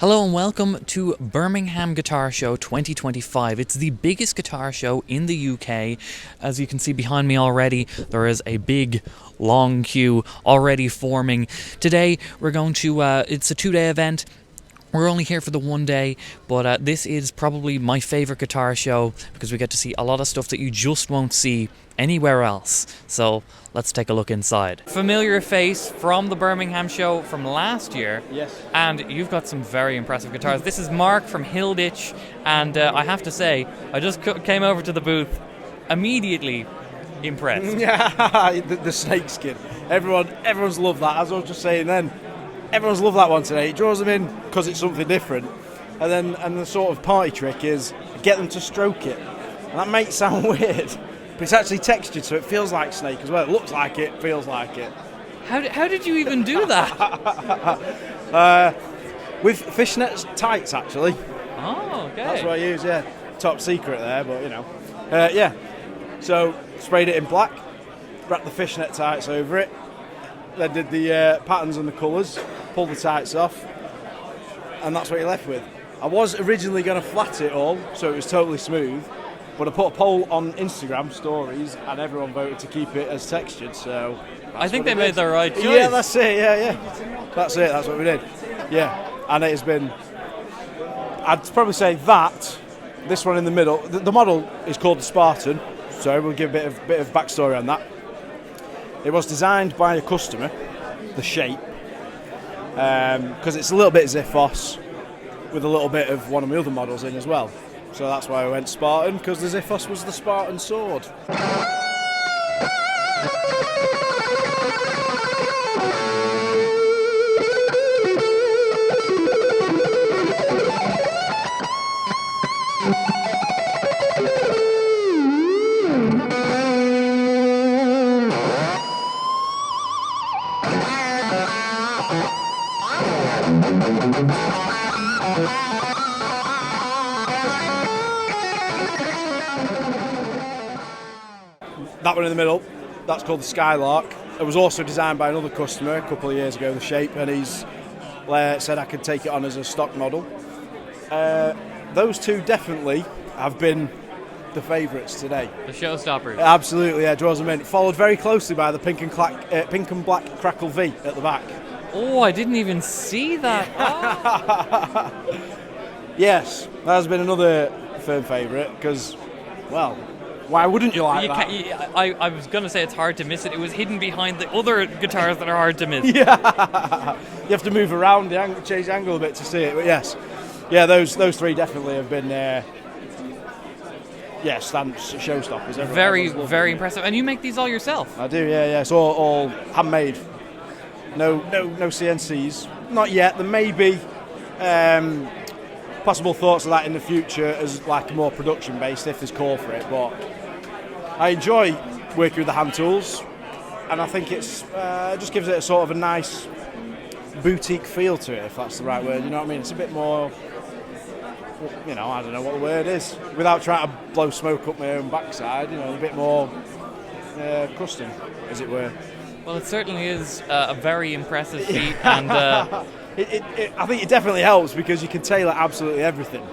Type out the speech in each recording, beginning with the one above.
Hello and welcome to Birmingham Guitar Show 2025. It's the biggest guitar show in the UK. As you can see behind me already, there is a big, long queue already forming. Today, we're going to, it's a 2-day event. We're only here for the 1 day, but this is probably my favourite guitar show because we get to see a lot of stuff that you just won't see anywhere else. So let's take a look inside. Familiar face from the Birmingham show from last year. Yes. And you've got some very impressive guitars. This is Mark from Hilditch, and I have to say, I just came over to the booth, immediately impressed. Yeah, the snakeskin. Everyone's loved that. As I was just saying then, everyone's loved that one today. It draws them in because it's something different. And the sort of party trick is get them to stroke it. And that might sound weird, but it's actually textured, so it feels like snake as well. It looks like it, feels like it. How did you even do that? With fishnet tights, actually. Oh, okay. That's what I use, yeah. Top secret there, but you know. Yeah. So, sprayed it in black, wrapped the fishnet tights over it, then did the patterns and the colours, pulled the tights off, and that's what you're left with. I was originally going to flat it all, so it was totally smooth, but I put a poll on Instagram stories, and everyone voted to keep it as textured, so... I think they made the right choice. Yeah, that's it, yeah. That's it, that's what we did. Yeah, and it has been... I'd probably say that, this one in the middle, the model is called the Spartan, so we'll give a bit of backstory on that. It was designed by a customer, the shape, because it's a little bit Xiphos with a little bit of one of my other models in as well. So that's why I went Spartan, because the Xiphos was the Spartan sword. That one in the middle, that's called the Skylark. It was also designed by another customer a couple of years ago, the shape, and he's said I could take it on as a stock model. Those two definitely have been the favourites today. The showstoppers. Absolutely, yeah, draws them in. Followed very closely by the pink and black Crackle V at the back. Oh, I didn't even see that. Oh. Yes, that has been another firm favourite because, well, why wouldn't you like that? I was going to say it's hard to miss it. It was hidden behind the other guitars that are hard to miss. Yeah, you have to move around the angle, change the angle a bit to see it. But yes, yeah, those three definitely have been stamps, showstoppers. Very impressive. And you make these all yourself? I do, yeah. It's all handmade. No CNCs, not yet. There may be possible thoughts of that in the future as like more production based if there's call for it, but I enjoy working with the hand tools, and I think it's just gives it a sort of a nice boutique feel to it, if that's the right word. You know what I mean? It's a bit more, I don't know what the word is, without trying to blow smoke up my own backside. A bit more custom, as it were. Well, it certainly is a very impressive feat, and I think it definitely helps because you can tailor absolutely everything.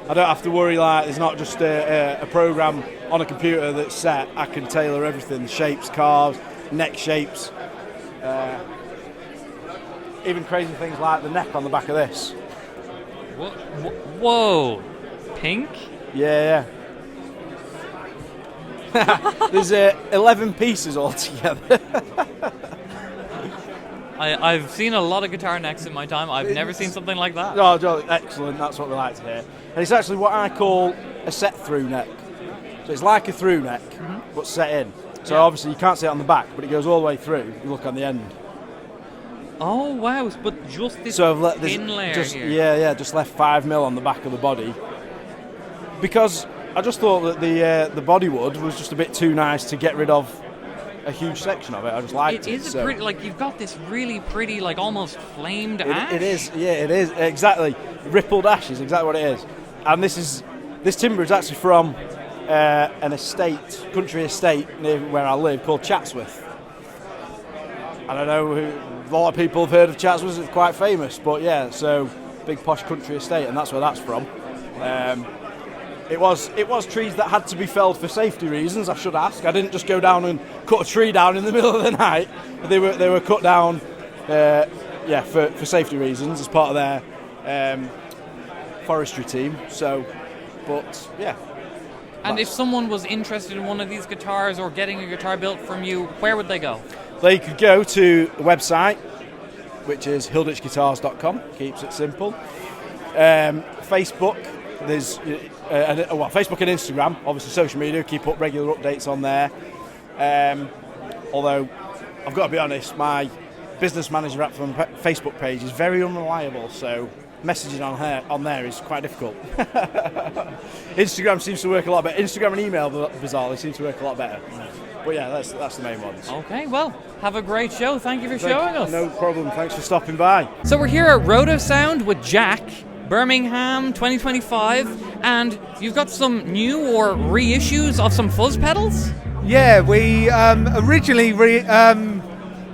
I don't have to worry like there's not just a program on a computer that's set. I can tailor everything: shapes, carves, neck shapes, even crazy things like the neck on the back of this. Whoa, pink? Yeah. There's 11 pieces altogether. I've seen a lot of guitar necks in my time. I've never seen something like that. Oh, excellent. That's what we like to hear. And it's actually what I call a set-through neck. So it's like a through neck, but set in. So obviously you can't see it on the back, but it goes all the way through. You look on the end. Oh, wow. But just this thin layer here. Yeah, just left 5mm on the back of the body. Because I just thought that the bodywood was just a bit too nice to get rid of a huge section of it. I just liked it. It is pretty, like you've got this really pretty, like almost flamed ash. It is, exactly. Rippled ash is exactly what it is. And this timber is actually from an country estate near where I live called Chatsworth. I don't know, a lot of people have heard of Chatsworth, it's quite famous, but yeah, so big posh country estate, and that's where that's from. It was trees that had to be felled for safety reasons, I should ask. I didn't just go down and cut a tree down in the middle of the night. They were cut down for safety reasons as part of their forestry team. So, but yeah. And if someone was interested in one of these guitars or getting a guitar built from you, where would they go? They could go to the website, which is hilditchguitars.com, keeps it simple. Facebook, there's Facebook and Instagram, obviously social media, keep up regular updates on there. Although, I've got to be honest, my business manager app from Facebook page is very unreliable, so messaging on there is quite difficult. Instagram seems to work a lot better. Instagram and email, bizarrely, seem to work a lot better. But yeah, that's the main ones. Okay, well, have a great show. Thank you for showing us. No problem. Thanks for stopping by. So we're here at RotoSound with Jack, Birmingham 2025, and you've got some new or reissues of some fuzz pedals? Yeah, we originally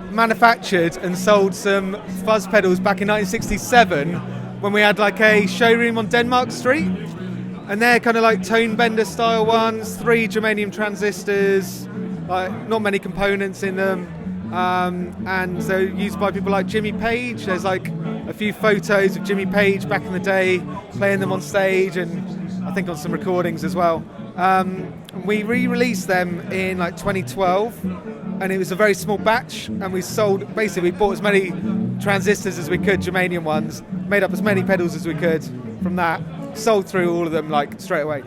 manufactured and sold some fuzz pedals back in 1967 when we had like a showroom on Denmark Street, and they're kind of like tone bender style ones, 3 germanium transistors, like not many components in them, and they're used by people like Jimmy Page. There's like a few photos of Jimmy Page back in the day playing them on stage, and I think on some recordings as well. We re-released them in like 2012, and it was a very small batch, and we bought as many transistors as we could, germanium ones, made up as many pedals as we could from that, sold through all of them like straight away.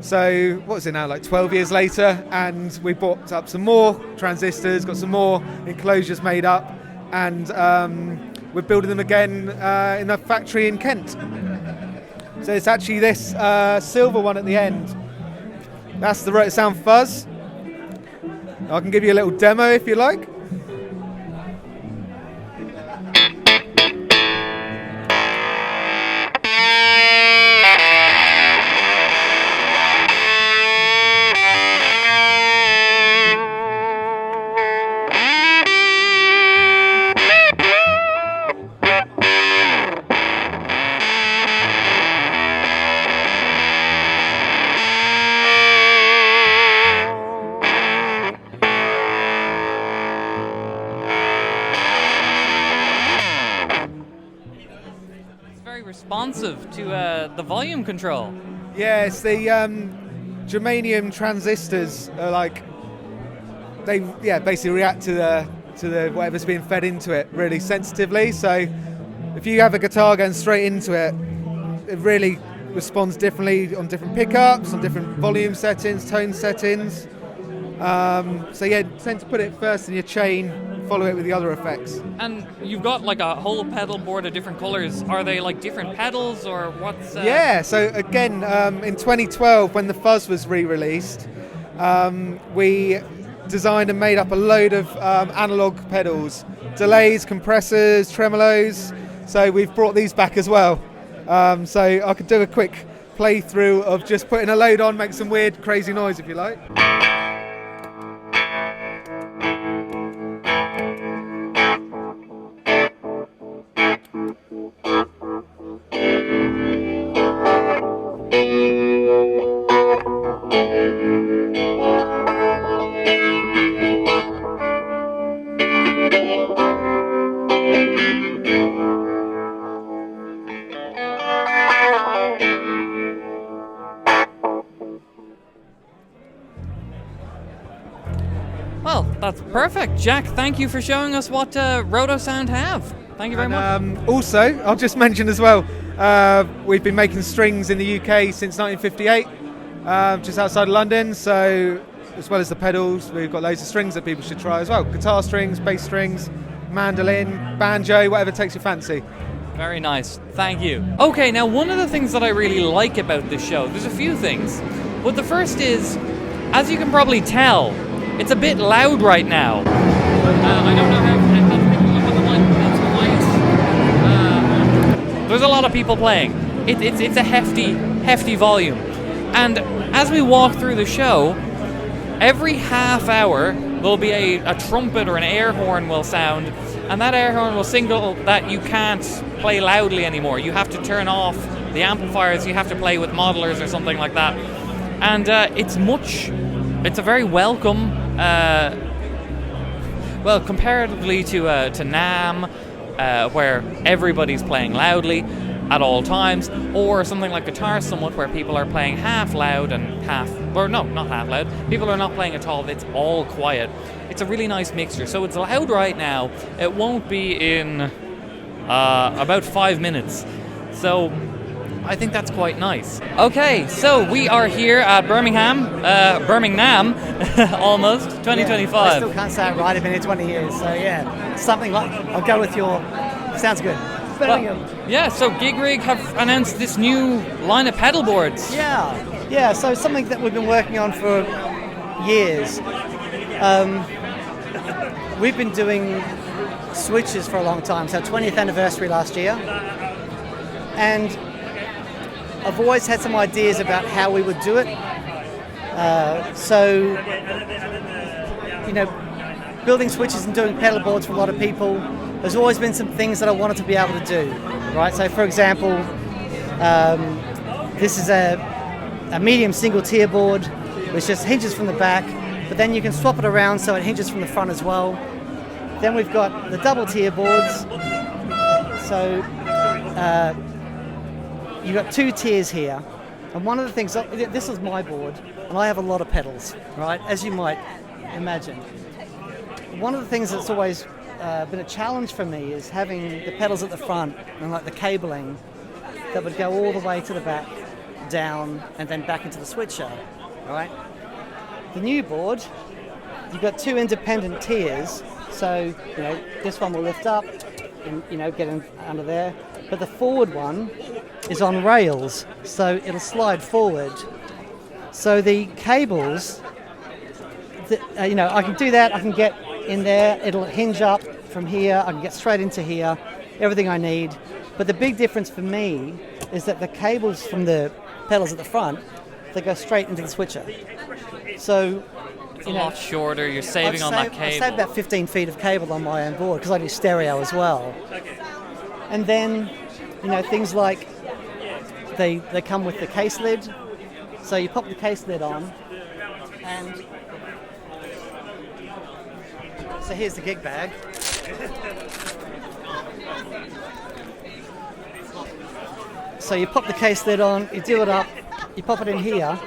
So what is it now, like 12 years later, and we bought up some more transistors, got some more enclosures made up, and we're building them again in a factory in Kent. So it's actually this silver one at the end. That's the RotoSound Fuzz. I can give you a little demo if you like. Responsive to the volume control. Yes, the germanium transistors are like, they basically react to the whatever's being fed into it really sensitively. So if you have a guitar going straight into it, it really responds differently on different pickups, on different volume settings, tone settings. So yeah, tend to put it first in your chain, follow it with the other effects. And you've got like a whole pedal board of different colours. Are they like different pedals or what's... Yeah, so again, in 2012 when the Fuzz was re-released, we designed and made up a load of analog pedals, delays, compressors, tremolos. So we've brought these back as well. So I could do a quick playthrough of just putting a load on, make some weird crazy noise if you like. Well, that's perfect. Jack, thank you for showing us what RotoSound have. Thank you very much. Also, I'll just mention as well, we've been making strings in the UK since 1958, just outside of London. So, as well as the pedals, we've got loads of strings that people should try as well. Guitar strings, bass strings, mandolin, banjo, whatever takes your fancy. Very nice. Thank you. Okay, now one of the things that I really like about this show, there's a few things. But the first is, as you can probably tell, it's a bit loud right now. I don't know how there's a lot of people playing. It's a hefty volume. And as we walk through the show, every half hour there'll be a trumpet or an air horn will sound, and that air horn will signal that you can't play loudly anymore. You have to turn off the amplifiers, you have to play with modelers or something like that. And it's a very welcome, well, comparatively to NAMM, where everybody's playing loudly at all times, or something like Guitar Summit where people are playing half loud and not half loud, people are not playing at all, it's all quiet. It's a really nice mixture, so it's loud right now. It won't be in about 5 minutes, so I think that's quite nice. Okay, so we are here at Birmingham, almost, 2025. Yeah, I still can't say it right, I've been here 20 years, so yeah, something like, I'll go with your, sounds good. Yeah, so Gigrig have announced this new line of pedal boards. Yeah, so something that we've been working on for years. We've been doing switches for a long time, so 20th anniversary last year. And I've always had some ideas about how we would do it. Building switches and doing pedal boards for a lot of people, there's always been some things that I wanted to be able to do, right? So for example, this is a medium single tier board, which just hinges from the back, but then you can swap it around so it hinges from the front as well. Then we've got the double tier boards. So you've got 2 tiers here. And one of the things, this is my board, and I have a lot of pedals, right? As you might imagine. One of the things that's always been a challenge for me is having the pedals at the front and like the cabling that would go all the way to the back, down, and then back into the switcher, right? The new board, you've got 2 independent tiers, so this one will lift up and get in under there, but the forward one is on rails, so it'll slide forward. So the cables, I can do that, I can get in there, it'll hinge up from here, I can get straight into here, everything I need. But the big difference for me is that the cables from the pedals at the front, they go straight into the switcher. So it's a lot shorter, you're saving on that cable. I saved about 15 feet of cable on my own board because I do stereo as well. And then, things like they come with the case lid. So you pop the case lid on, and so here's the gig bag. So you pop the case lid on, you do it up, you pop it in here.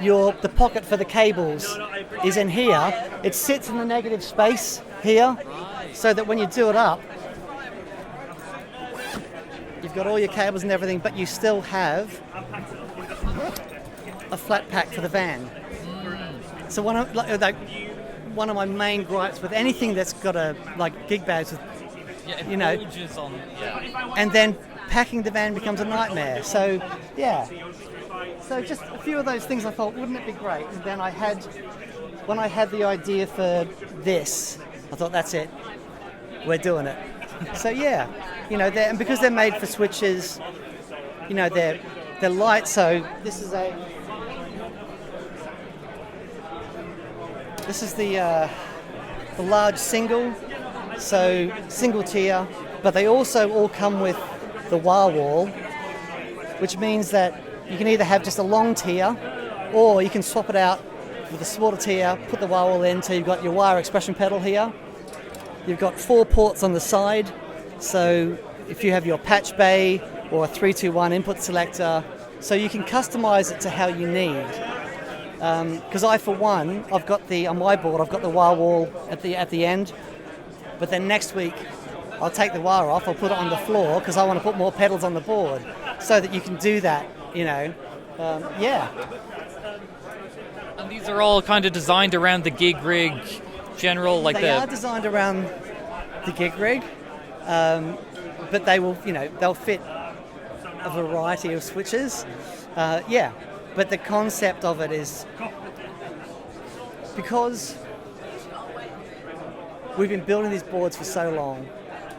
The pocket for the cables is in here. It sits in the negative space here, so that when you do it up, you've got all your cables and everything, but you still have a flat pack for the van. So one of my main gripes with anything that's got gig bags with, and then packing the van becomes a nightmare. So just a few of those things I thought, wouldn't it be great? And then when I had the idea for this, I thought, that's it, we're doing it. So and because they're made for switches, they're light. So this is the large single, so single tier, but they also all come with the wah wall, which means that you can either have just a long tier, or you can swap it out with a smaller tier, put the wah wall in, so you've got your wire expression pedal here. You've got 4 ports on the side, so if you have your patch bay or a 3-2-1 input selector, so you can customize it to how you need. Because I've got on my board, I've got the wah wall at the end, but then next week I'll take the wire off, I'll put it on the floor because I want to put more pedals on the board, so that you can do that, And these are all kind of designed around the Gigrig general, They are designed around the Gigrig, but they will, they'll fit a variety of switches. But the concept of it is, because we've been building these boards for so long,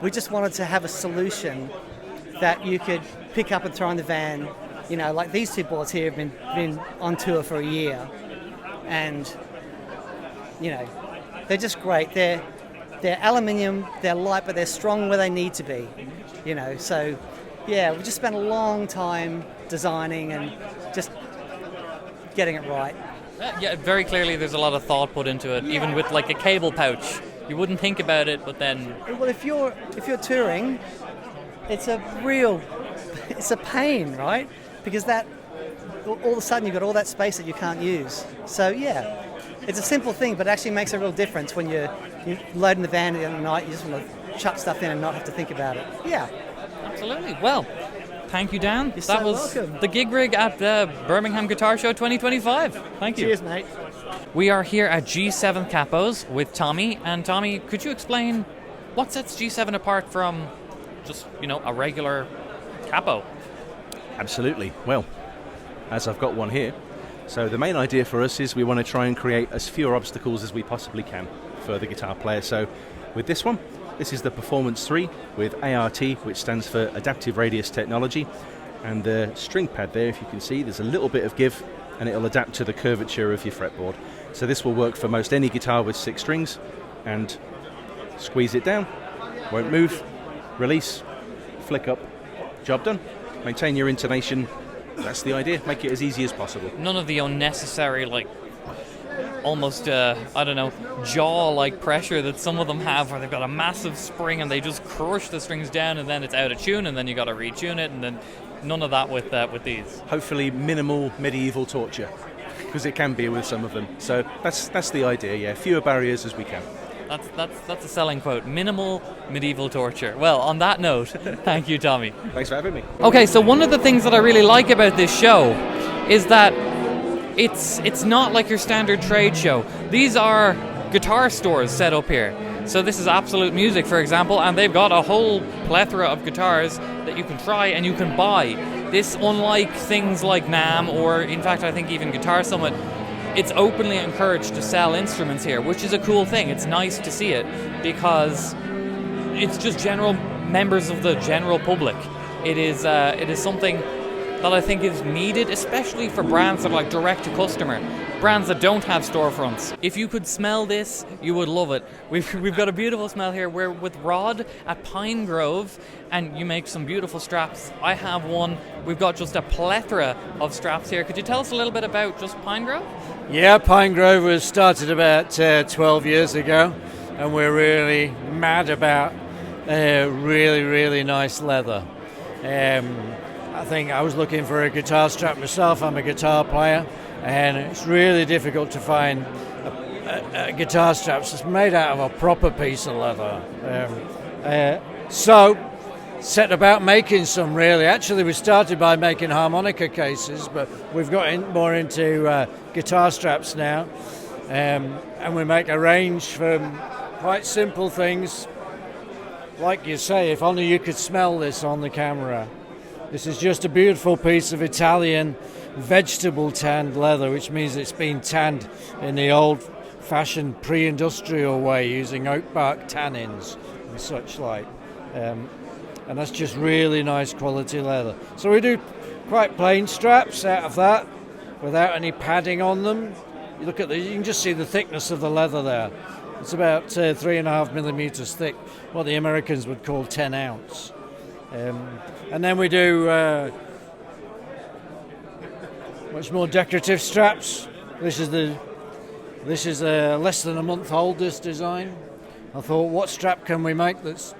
we just wanted to have a solution that you could pick up and throw in the van. Like these 2 boards here have been on tour for a year, and they're just great. They're they're aluminium, they're light, but they're strong where they need to be. You know, so yeah, we just spent a long time designing and just getting it right. Yeah, very clearly there's a lot of thought put into it, even with like a cable pouch. You wouldn't think about it, but then... Well, if you're touring, it's a pain, right? Because that, all of a sudden you've got all that space that you can't use. So yeah, it's a simple thing, but it actually makes a real difference when you're loading the van at night, you just want to chuck stuff in and not have to think about it. Yeah. Absolutely. Well, thank you, Dan. You're that so was welcome. the Gigrig at the Birmingham Guitar Show 2025. Thank you. Cheers, mate. We are here at G7th Capos with Tommy. And Tommy, could you explain what sets G7 apart from just, a regular capo? Absolutely. Well, as I've got one here, so the main idea for us is we want to try and create as fewer obstacles as we possibly can for the guitar player. So with this one, this is the Performance 3 with ART, which stands for Adaptive Radius Technology. And the string pad there, if you can see, there's a little bit of give and it'll adapt to the curvature of your fretboard. So this will work for most any guitar with 6 strings. And squeeze it down, won't move, release, flick up, job done. Maintain your intonation. That's the idea. Make it as easy as possible. None of the unnecessary, almost, jaw-like pressure that some of them have, where they've got a massive spring and they just crush the strings down and then it's out of tune and then you got to retune it, and then none of that with these. Hopefully minimal medieval torture, because it can be with some of them. So that's the idea, yeah. Fewer barriers as we can. That's a selling quote. Minimal medieval torture. Well, on that note, thank you, Tommy. Thanks for having me. Okay, so one of the things that I really like about this show is that it's not like your standard trade show. These are guitar stores set up here. So this is Absolute Music, for example, and they've got a whole plethora of guitars that you can try and you can buy. This, unlike things like NAMM or, in fact, I think even Guitar Summit, it's openly encouraged to sell instruments here, which is a cool thing. It's nice to see it because it's just general members of the general public. It is something that I think is needed, especially for brands that are like direct to customer, brands that don't have storefronts. If you could smell this, you would love it. We've got a beautiful smell here. We're with Rod at PineGrove, and you make some beautiful straps. I have one. We've got just a plethora of straps here. Could you tell us a little bit about just PineGrove? Yeah, PineGrove was started about 12 years ago, and we're really mad about really, really nice leather. I think I was looking for a guitar strap myself. I'm a guitar player, and it's really difficult to find a guitar strap that's made out of a proper piece of leather. So set about making some, really. Actually, we started by making harmonica cases, but we've got more into guitar straps now. And we make a range from quite simple things. Like you say, if only you could smell this on the camera. This is just a beautiful piece of Italian vegetable tanned leather, which means it's been tanned in the old-fashioned pre-industrial way using oak bark tannins and such like. And that's just really nice quality leather. So we do quite plain straps out of that without any padding on them. You look at you can just see the thickness of the leather there. It's about 3.5 millimeters thick, what the Americans would call 10 ounce. And then we do much more decorative straps. This is less than a month old, this design. I thought, what strap can we make that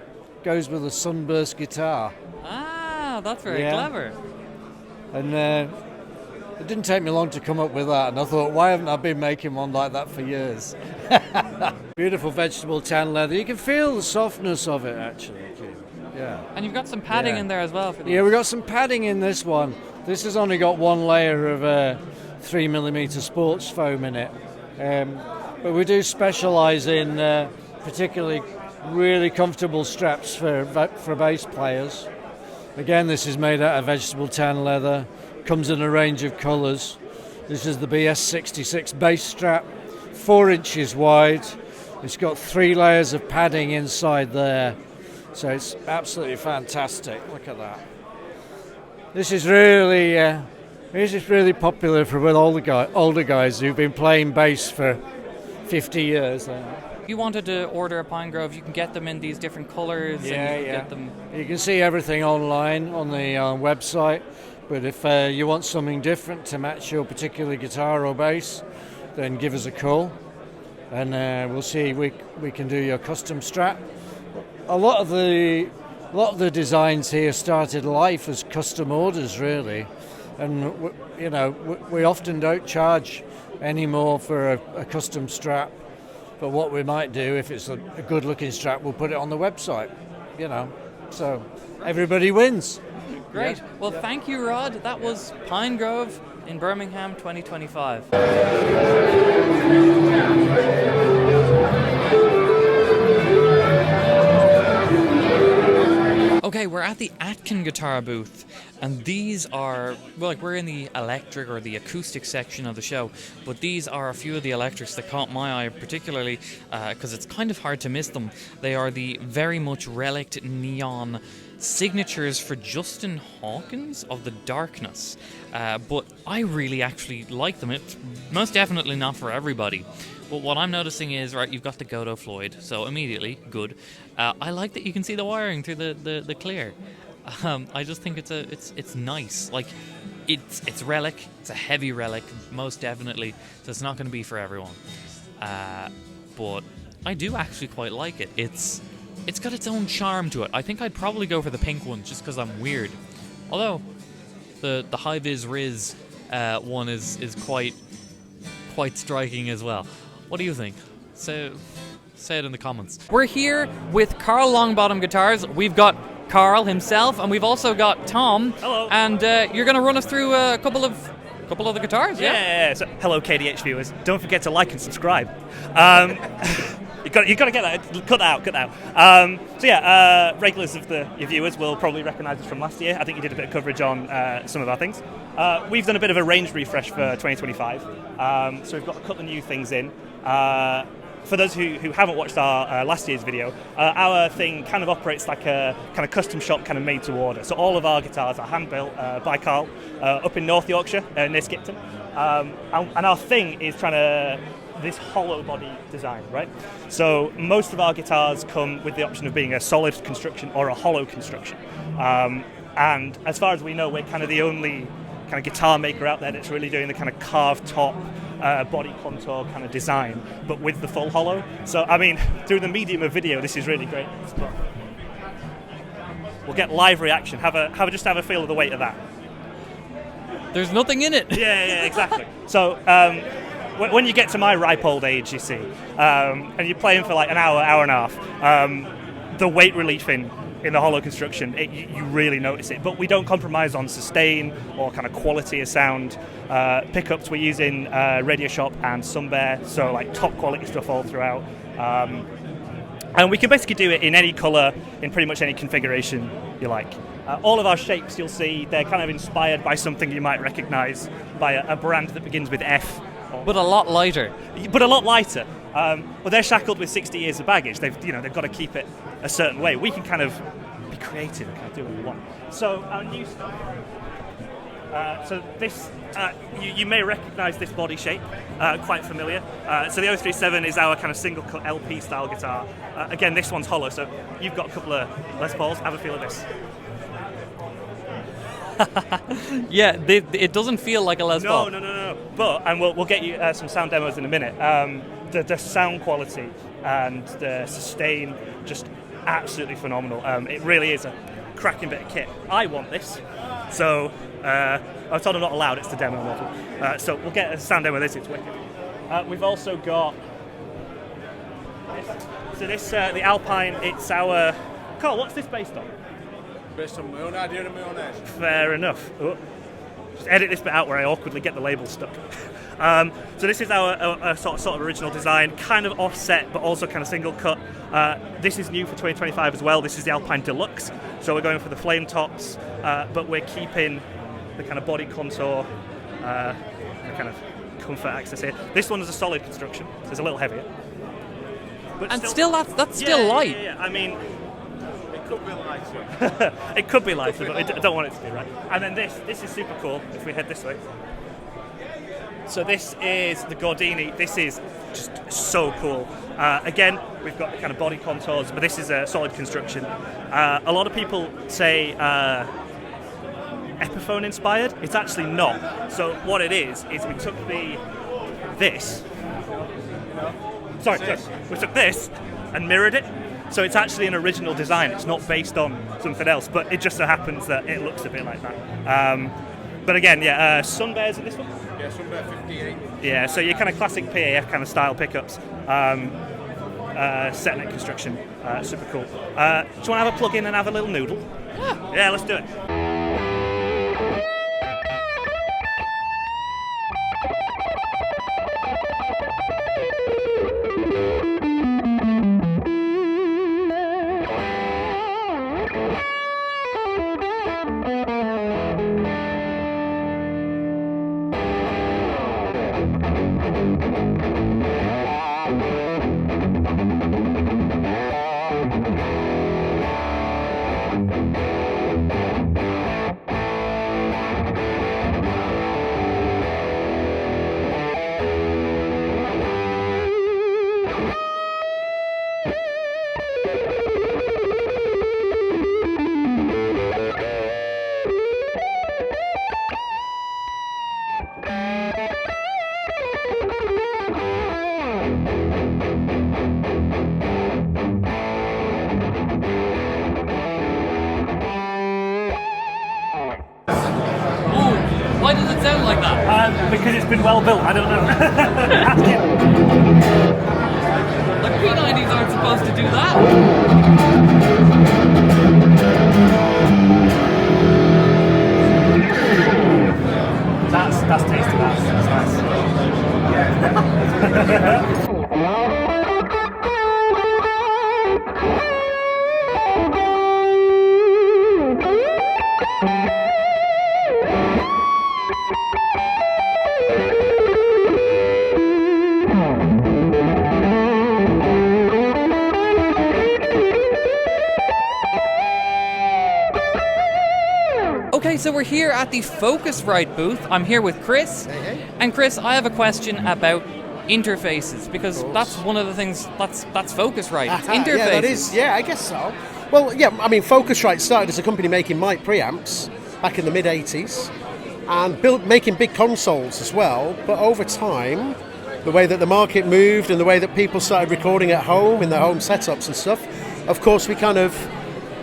goes with a sunburst guitar? Ah, that's very clever. And it didn't take me long to come up with that, and I thought, why haven't I been making one like that for years? Beautiful vegetable tan leather. You can feel the softness of it, actually. Yeah. And you've got some padding in there as well for these. Yeah, we've got some padding in this one. This has only got one layer of 3mm sports foam in it. But we do specialise in particularly really comfortable straps for bass players. Again, this is made out of vegetable tan leather. Comes in a range of colours. This is the BS66 bass strap, 4 inches wide. It's got 3 layers of padding inside there. So it's absolutely fantastic. Look at that. This is really popular with all the older guys who've been playing bass for 50 years. you wanted to order a PineGrove, you can get them in these different colors. And you can get them. You can see everything online on the website, but if you want something different to match your particular guitar or bass, then give us a call, and we'll see we can do your custom strap. A lot of the designs here started life as custom orders, really, and we often don't charge any more for a custom strap. But what we might do, if it's a good-looking strap, we'll put it on the website. So everybody wins. Great. Yeah. Well, thank you, Rod. That was PineGrove in Birmingham 2025. Okay, we're at the Atkin Guitar booth, and these are, we're in the electric or the acoustic section of the show, but these are a few of the electrics that caught my eye particularly because it's kind of hard to miss them. They are the very much relict neon signatures for Justin Hawkins of the Darkness, but I really actually like them. It's most definitely not for everybody. But what I'm noticing is, right, you've got the Godo Floyd, so immediately, good. I like that you can see the wiring through the clear. I just think it's nice. Like, it's relic, it's a heavy relic, most definitely, so it's not going to be for everyone. But I do actually quite like it. It's got its own charm to it. I think I'd probably go for the pink one just because I'm weird. Although, the High-Vis Riz one is quite striking as well. What do you think? So, say it in the comments. We're here with Karl Longbottom Guitars. We've got Karl himself, and we've also got Tom. Hello. And you're going to run us through a couple of the guitars, yeah? Yeah. So, hello, KDH viewers. Don't forget to like and subscribe. You got to get that. Cut that out. Regulars of your viewers will probably recognise us from last year. I think you did a bit of coverage on some of our things. We've done a bit of a range refresh for 2025. So we've got a couple of new things in. For those who haven't watched our last year's video, our thing kind of operates like a kind of custom shop, kind of made to order. So all of our guitars are hand built by Karl up in North Yorkshire, near Skipton. And our thing is trying to this hollow body design, right? So most of our guitars come with the option of being a solid construction or a hollow construction. And as far as we know, we're kind of the only kind of guitar maker out there that's really doing the kind of carved top, body contour kind of design, but with the full hollow. So, I mean, through the medium of video, this is really great. We'll get live reaction. Have a feel of the weight of that. There's nothing in it. Yeah, exactly. So, when you get to my ripe old age, you see, and you're playing for like an hour and a half, the weight relief in the hollow construction, you really notice it. But we don't compromise on sustain or kind of quality of sound. Pickups we're using Radio Shop and Sunbear, so like top quality stuff all throughout. And we can basically do it in any colour, in pretty much any configuration you like. All of our shapes, you'll see, they're kind of inspired by something you might recognise, by a brand that begins with F. But a lot lighter. But they're shackled with 60 years of baggage. They've got to keep it a certain way. We can kind of be creative and kind of do what we want. So our new stuff. So this, you may recognise this body shape, quite familiar. So the 037 is our kind of single cut LP style guitar. Again, this one's hollow. So you've got a couple of Les Pauls. Have a feel of this. Yeah, it doesn't feel like a Les Paul. No. But, and we'll get you some sound demos in a minute. The sound quality and the sustain, just absolutely phenomenal. It really is a cracking bit of kit. I want this, so I was told I'm not allowed. It's the demo model. So we'll get a sound demo of this. It's wicked. We've also got this. So this, the Alpine. It's our Karl. What's this based on? Based on my own idea and my own age. Fair enough. Oh. Just edit this bit out where I awkwardly get the label stuck. So this is our sort of original design, kind of offset, but also kind of single cut. This is new for 2025 as well. This is the Alpine Deluxe. So we're going for the flame tops, but we're keeping the kind of body contour, the kind of comfort access here. This one is a solid construction, so it's a little heavier. But and still that's still light. Yeah. I mean, it could be lighter. It could be lighter, but I don't want it to be, right? And then this is super cool, if we head this way. So this is the Gordini. This is just so cool. Again, we've got the kind of body contours, but this is a solid construction. A lot of people say Epiphone inspired. It's actually not. So what it is we took we took this and mirrored it. So it's actually an original design. It's not based on something else, but it just so happens that it looks a bit like that. But again, Sun Bears in this one? Yeah, Sun Bear 58. Yeah, so your kind of classic PAF kind of style pickups. Set neck construction, super cool. Do you want to have a plug in and have a little noodle? Yeah, let's do it. Why does it sound like that? Because it's been well built, I don't know. Like P90s aren't supposed to do that. That's tasty, that's nice. Okay, so we're here at the Focusrite booth. I'm here with Chris. Hey. And Chris, I have a question about interfaces, because that's one of the things that's Focusrite. It's interfaces. Yeah, that is. Yeah, I guess so. Well, yeah, I mean, Focusrite started as a company making mic preamps back in the mid-80s and making big consoles as well. But over time, the way that the market moved and the way that people started recording at home in their home setups and stuff, of course, we kind of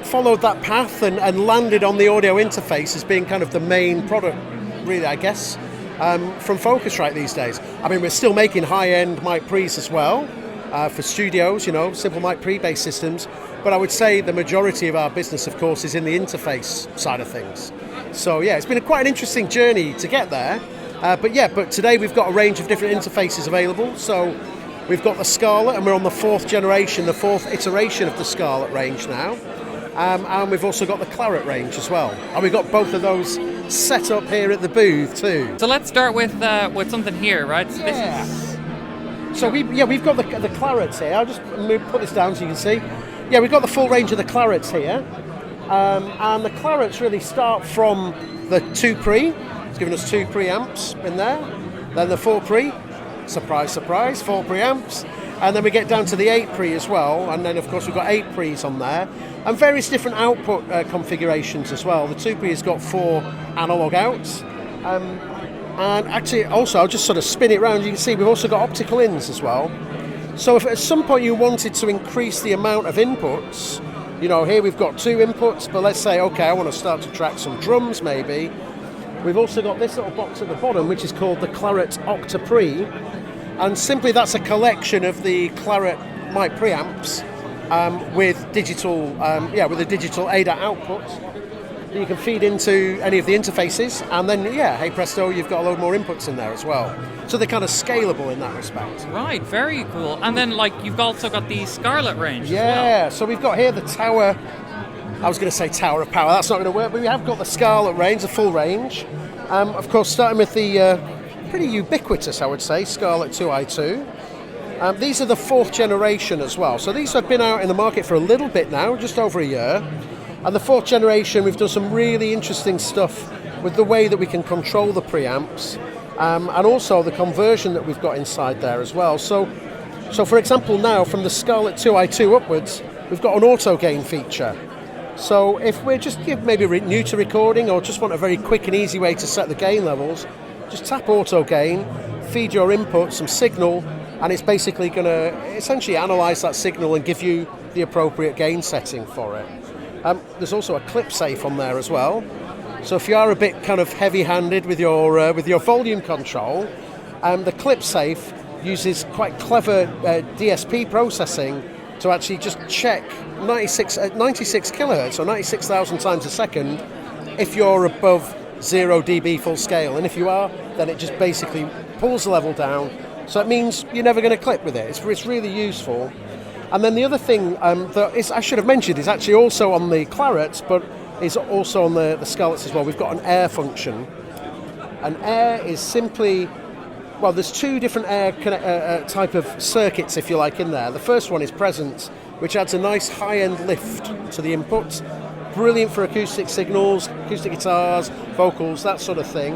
followed that path and landed on the audio interface as being kind of the main product, really, I guess, from Focusrite these days. I mean, we're still making high-end mic pre's as well for studios, simple mic pre-based systems, but I would say the majority of our business, of course, is in the interface side of things. So, yeah, it's been quite an interesting journey to get there, but today we've got a range of different interfaces available. So we've got the Scarlett, and we're on the fourth iteration of the Scarlett range now. And we've also got the Claret range as well, and we've got both of those set up here at the booth too. So let's start with something here, right? So we've got the Clarets here. I'll just put this down so you can see. Yeah, we've got the full range of the Clarets here, and the Clarets really start from the 2 pre. It's given us 2 preamps in there, then the 4 pre. Surprise, surprise, 4 preamps. And then we get down to the 8 pre as well, and then of course we've got 8 pre's on there, and various different output configurations as well. The 2 pre has got 4 analog outs, and actually also I'll just sort of spin it around. You can see we've also got optical ins as well. So if at some point you wanted to increase the amount of inputs, here we've got 2 inputs, but let's say, okay, I want to start to track some drums maybe. We've also got this little box at the bottom, which is called the Claret Octa Pre. And simply that's a collection of the Claret mic preamps with digital, with a digital ADAT output that you can feed into any of the interfaces, and then hey presto, you've got a load more inputs in there as well. So they're kind of scalable in that respect. Right, very cool. And then you've also got the Scarlett range. Yeah, as well. So we've got here the Tower. I was going to say Tower of Power. That's not going to work, but we have got the Scarlett range, the full range. Of course, starting with the pretty ubiquitous, I would say, Scarlett 2i2. These are the 4th generation as well. So these have been out in the market for a little bit now, just over a year. And the 4th generation, we've done some really interesting stuff with the way that we can control the preamps. and also the conversion that we've got inside there as well. So for example, now from the Scarlett 2i2 upwards, we've got an auto gain feature. So if we're just maybe new to recording or just want a very quick and easy way to set the gain levels, just tap auto gain, feed your input some signal, and it's basically going to essentially analyse that signal and give you the appropriate gain setting for it. There's also a clip safe on there as well. So if you are a bit kind of heavy-handed with your volume control, the clip safe uses quite clever DSP processing to actually just check 96 kilohertz or 96,000 times a second if you're above 0 dB full scale, and if you are, then it just basically pulls the level down. So it means you're never going to clip with it. It's really useful. And then the other thing that I should have mentioned is actually also on the Clarets, but is also on the Scarletts as well. We've got an air function. An air is simply, well, there's two different air type of circuits, if you like, in there. The first one is presence, which adds a nice high-end lift to the input. Brilliant for acoustic signals, acoustic guitars, vocals, that sort of thing.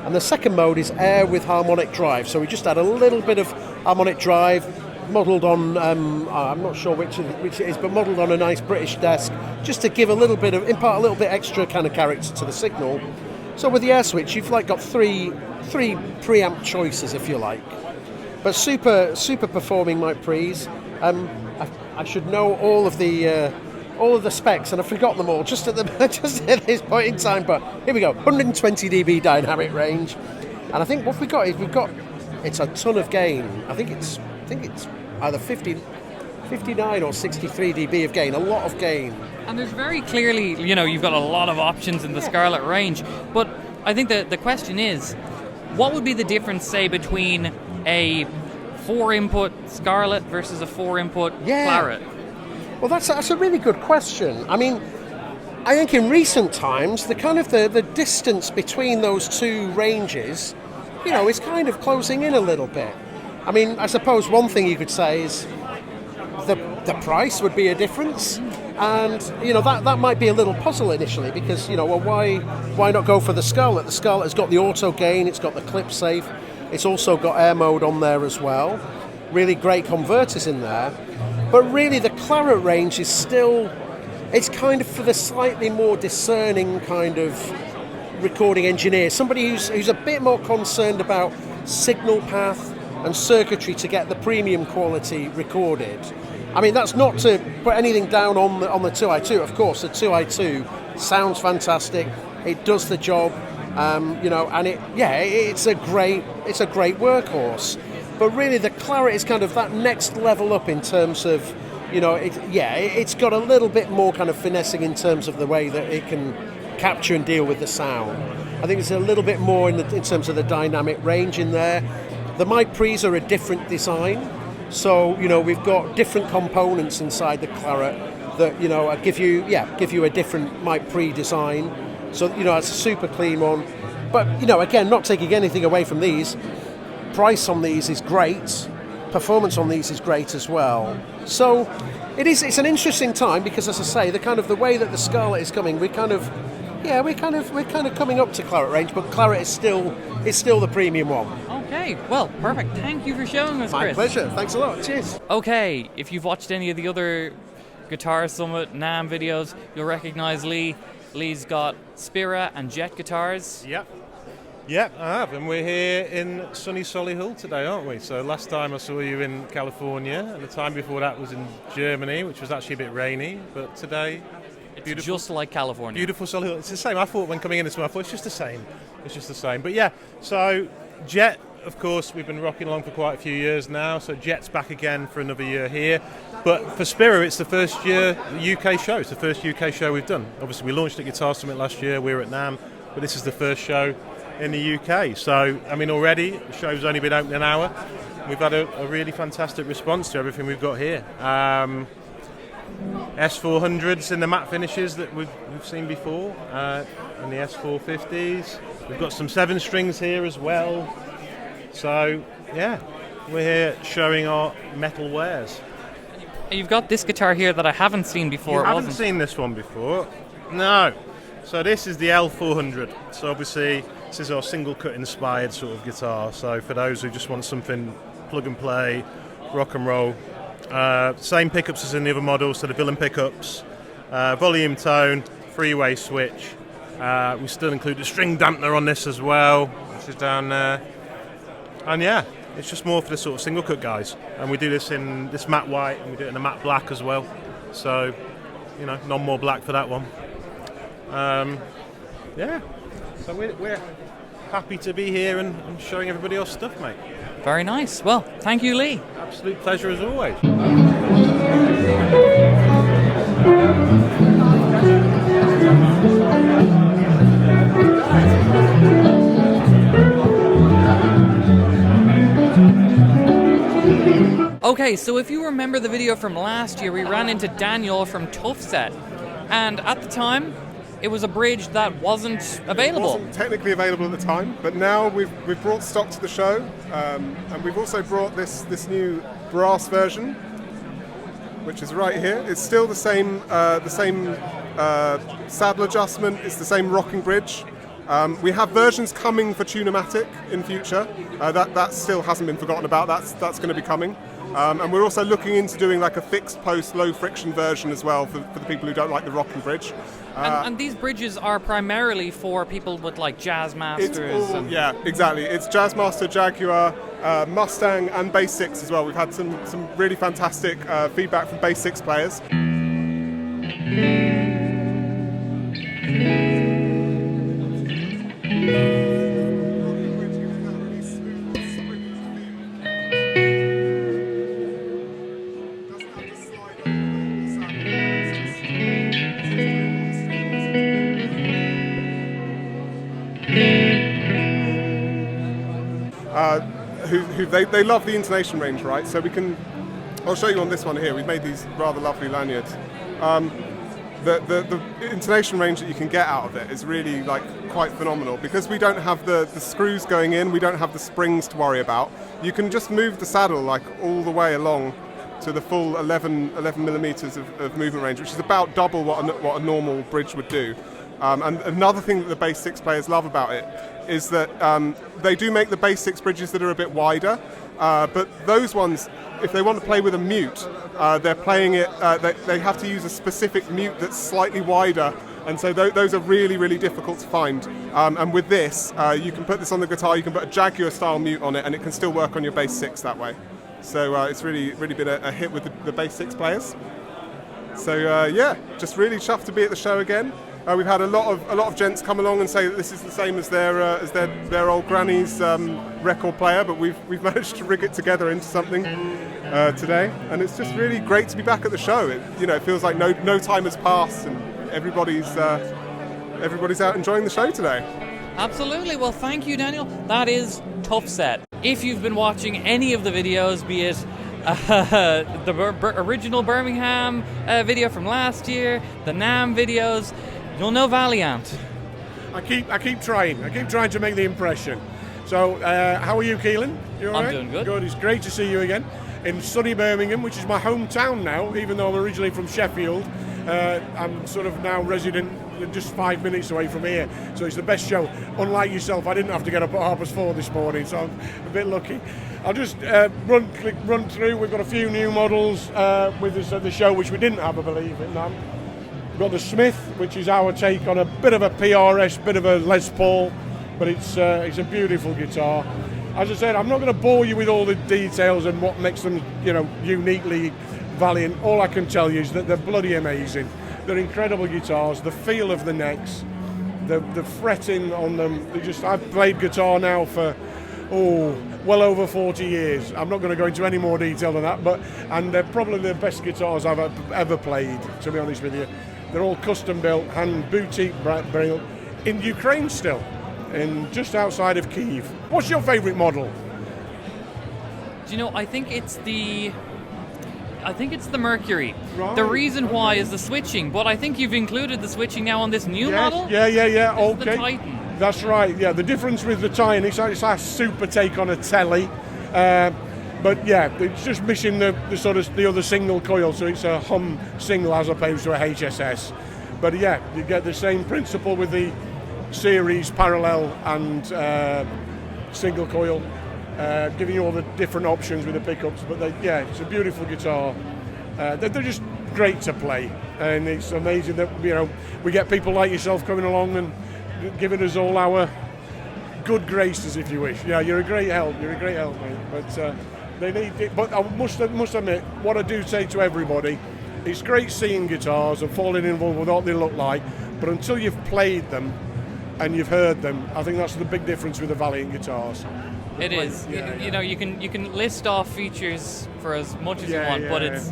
And the second mode is air with harmonic drive. So we just add a little bit of harmonic drive, modelled on, I'm not sure which it is, but modelled on a nice British desk, just to give impart a little bit extra kind of character to the signal. So with the air switch, you've like got three preamp choices, if you like. But super performing mic pre's. I should know all of the specs, and I've forgotten them all just at this point in time. But here we go, 120 dB dynamic range, and I think what we've got it's a ton of gain. I think it's either 59 or 63 dB of gain, a lot of gain. And there's very clearly, you've got a lot of options in the Scarlett range. But I think the question is, what would be the difference, say, between a 4-input Scarlett versus a 4-input Claret? Well, that's a really good question. I mean, I think in recent times, the distance between those two ranges, is kind of closing in a little bit. I mean, I suppose one thing you could say is the price would be a difference, and that might be a little puzzle initially, because why not go for the Scarlett? The Scarlett has got the auto gain, it's got the clip safe, it's also got air mode on there as well. Really great converters in there. But really, the Claret range is still, it's kind of for the slightly more discerning kind of recording engineer, somebody who's a bit more concerned about signal path and circuitry to get the premium quality recorded. I mean, that's not to put anything down on the 2i2. Of course, the 2i2 sounds fantastic. It does the job, and it's a great workhorse. But really, the Claret is kind of that next level up in terms of, it's got a little bit more kind of finessing in terms of the way that it can capture and deal with the sound. I think it's a little bit more in terms of the dynamic range in there. The mic pre's are a different design, so we've got different components inside the Claret that give you a different mic pre design. So it's a super clean one. But again, not taking anything away from these. Price on these is great, performance on these is great as well. So it's an interesting time, because, as I say, the way that the Scarlett is coming, we're kind of coming up to Claret range, but Claret is still the premium one. Okay, well, perfect. Thank you for showing us, Chris. My pleasure. Thanks a lot. Cheers. Okay, if you've watched any of the other Guitar Summit NAMM videos, you'll recognise Lee. Lee's got Spira and Jet Guitars. Yeah, I have, and we're here in sunny Solihull today, aren't we? So last time I saw you in California, and the time before that was in Germany, which was actually a bit rainy, but today, it's just like California. Beautiful Solihull. It's the same. I thought when coming in this morning, I thought it's just the same. It's just the same. But yeah, so Jet, of course, we've been rocking along for quite a few years now, so Jet's back again for another year here. But for Spira, it's the first year UK show. It's the first UK show we've done. Obviously, we launched at Guitar Summit last year. We were at NAMM, but this is the first show in the UK. So, I mean, already the show's only been open an hour. We've had a really fantastic response to everything we've got here. S400s in the matte finishes that we've seen before, and the S450s. We've got some 7-strings here as well. So, yeah, we're here showing our metal wares. You've got this guitar here that I haven't seen before. You haven't seen this one before? No. So this is the L400. So obviously this is our single cut inspired sort of guitar. So for those who just want something plug and play, rock and roll. Same pickups as in the other models, so the villain pickups, volume tone, three-way switch. We still include the string dampener on this as well, which is down there. And yeah, it's just more for the sort of single cut guys. And we do this in this matte white, and we do it in a matte black as well. So, you know, none more black for that one. Yeah, so we're happy to be here and showing everybody our stuff, mate. Very nice. Well, thank you, Lee. Absolute pleasure as always. Okay, so if you remember the video from last year, we ran into Daniel from Tuffset, and at the time, it was a bridge that wasn't available. It wasn't technically available at the time, but now we've brought stock to the show, and we've also brought this new brass version, which is right here. It's still the same saddle adjustment. It's the same rocking bridge. We have versions coming for Tune-o-matic in future. That still hasn't been forgotten about. That's going to be coming. And we're also looking into doing like a fixed post, low friction version as well for the people who don't like the rocking bridge. And these bridges are primarily for people with like Jazzmasters. Yeah, exactly. It's Jazzmaster, Jaguar, Mustang, and Bass 6 as well. We've had some really fantastic feedback from Bass 6 players. They love the intonation range, right? So I'll show you on this one here. We've made these rather lovely lanyards. The intonation range that you can get out of it is really like quite phenomenal because we don't have the screws going in, we don't have the springs to worry about. You can just move the saddle like all the way along to the full 11 millimeters of movement range, which is about double what a normal bridge would do. And another thing that the Bass 6 players love about it is that they do make the Bass 6 bridges that are a bit wider, but those ones, if they want to play with a mute, they're playing it, they have to use a specific mute that's slightly wider, and so those are really, really difficult to find. And with this, you can put this on the guitar, you can put a Jaguar style mute on it, and it can still work on your Bass 6 that way. So it's really been a hit with the Bass 6 players. So yeah, just really chuffed to be at the show again. We've had a lot of gents come along and say that this is the same as their old granny's record player, but we've managed to rig it together into something today, and it's just really great to be back at the show. It feels like no time has passed, and everybody's out enjoying the show today. Absolutely. Well, thank you, Daniel. That is Tuffset. If you've been watching any of the videos, be it the original Birmingham video from last year, the NAMM videos, you'll know Valiant. I keep trying to make the impression. So, how are you, Keelan? You all right? I'm doing good. Good. It's great to see you again in sunny Birmingham, which is my hometown now, even though I'm originally from Sheffield. I'm sort of now resident just 5 minutes away from here, so it's the best show. Unlike yourself, I didn't have to get up at 4:30 this morning, so I'm a bit lucky. I'll just run through. We've got a few new models with us at the show, which we didn't have, I believe, in NAMM. We've got the Smith, which is our take on a bit of a PRS, bit of a Les Paul, but it's a beautiful guitar. As I said, I'm not going to bore you with all the details and what makes them, uniquely Valiant. All I can tell you is that they're bloody amazing. They're incredible guitars. The feel of the necks, the fretting on them. I've played guitar now for well over 40 years. I'm not going to go into any more detail than that, and they're probably the best guitars I've ever played, to be honest with you. They're all custom built, hand boutique built in Ukraine still, just outside of Kyiv. What's your favourite model? Do you know? I think it's the Mercury. Right. The reason why is the switching, but I think you've included the switching now on this new model. Yeah. This Okay. is the Titan. That's right. Yeah, the difference with the Titan, it's a super take on a telly, but yeah, it's just missing the other single coil, so it's a hum single as opposed to a HSS. But yeah, you get the same principle with the series, parallel and single coil, giving you all the different options with the pickups. But it's a beautiful guitar. They're just great to play, and it's amazing that we get people like yourself coming along and giving us all our good graces, if you wish. Yeah, you're a great help. You're a great help, mate. But they need it. But I must admit, what I do say to everybody, it's great seeing guitars and falling in love with what they look like. But until you've played them and you've heard them, I think that's the big difference with the Valiant guitars. It is. You can list off features for as much as you want, but it's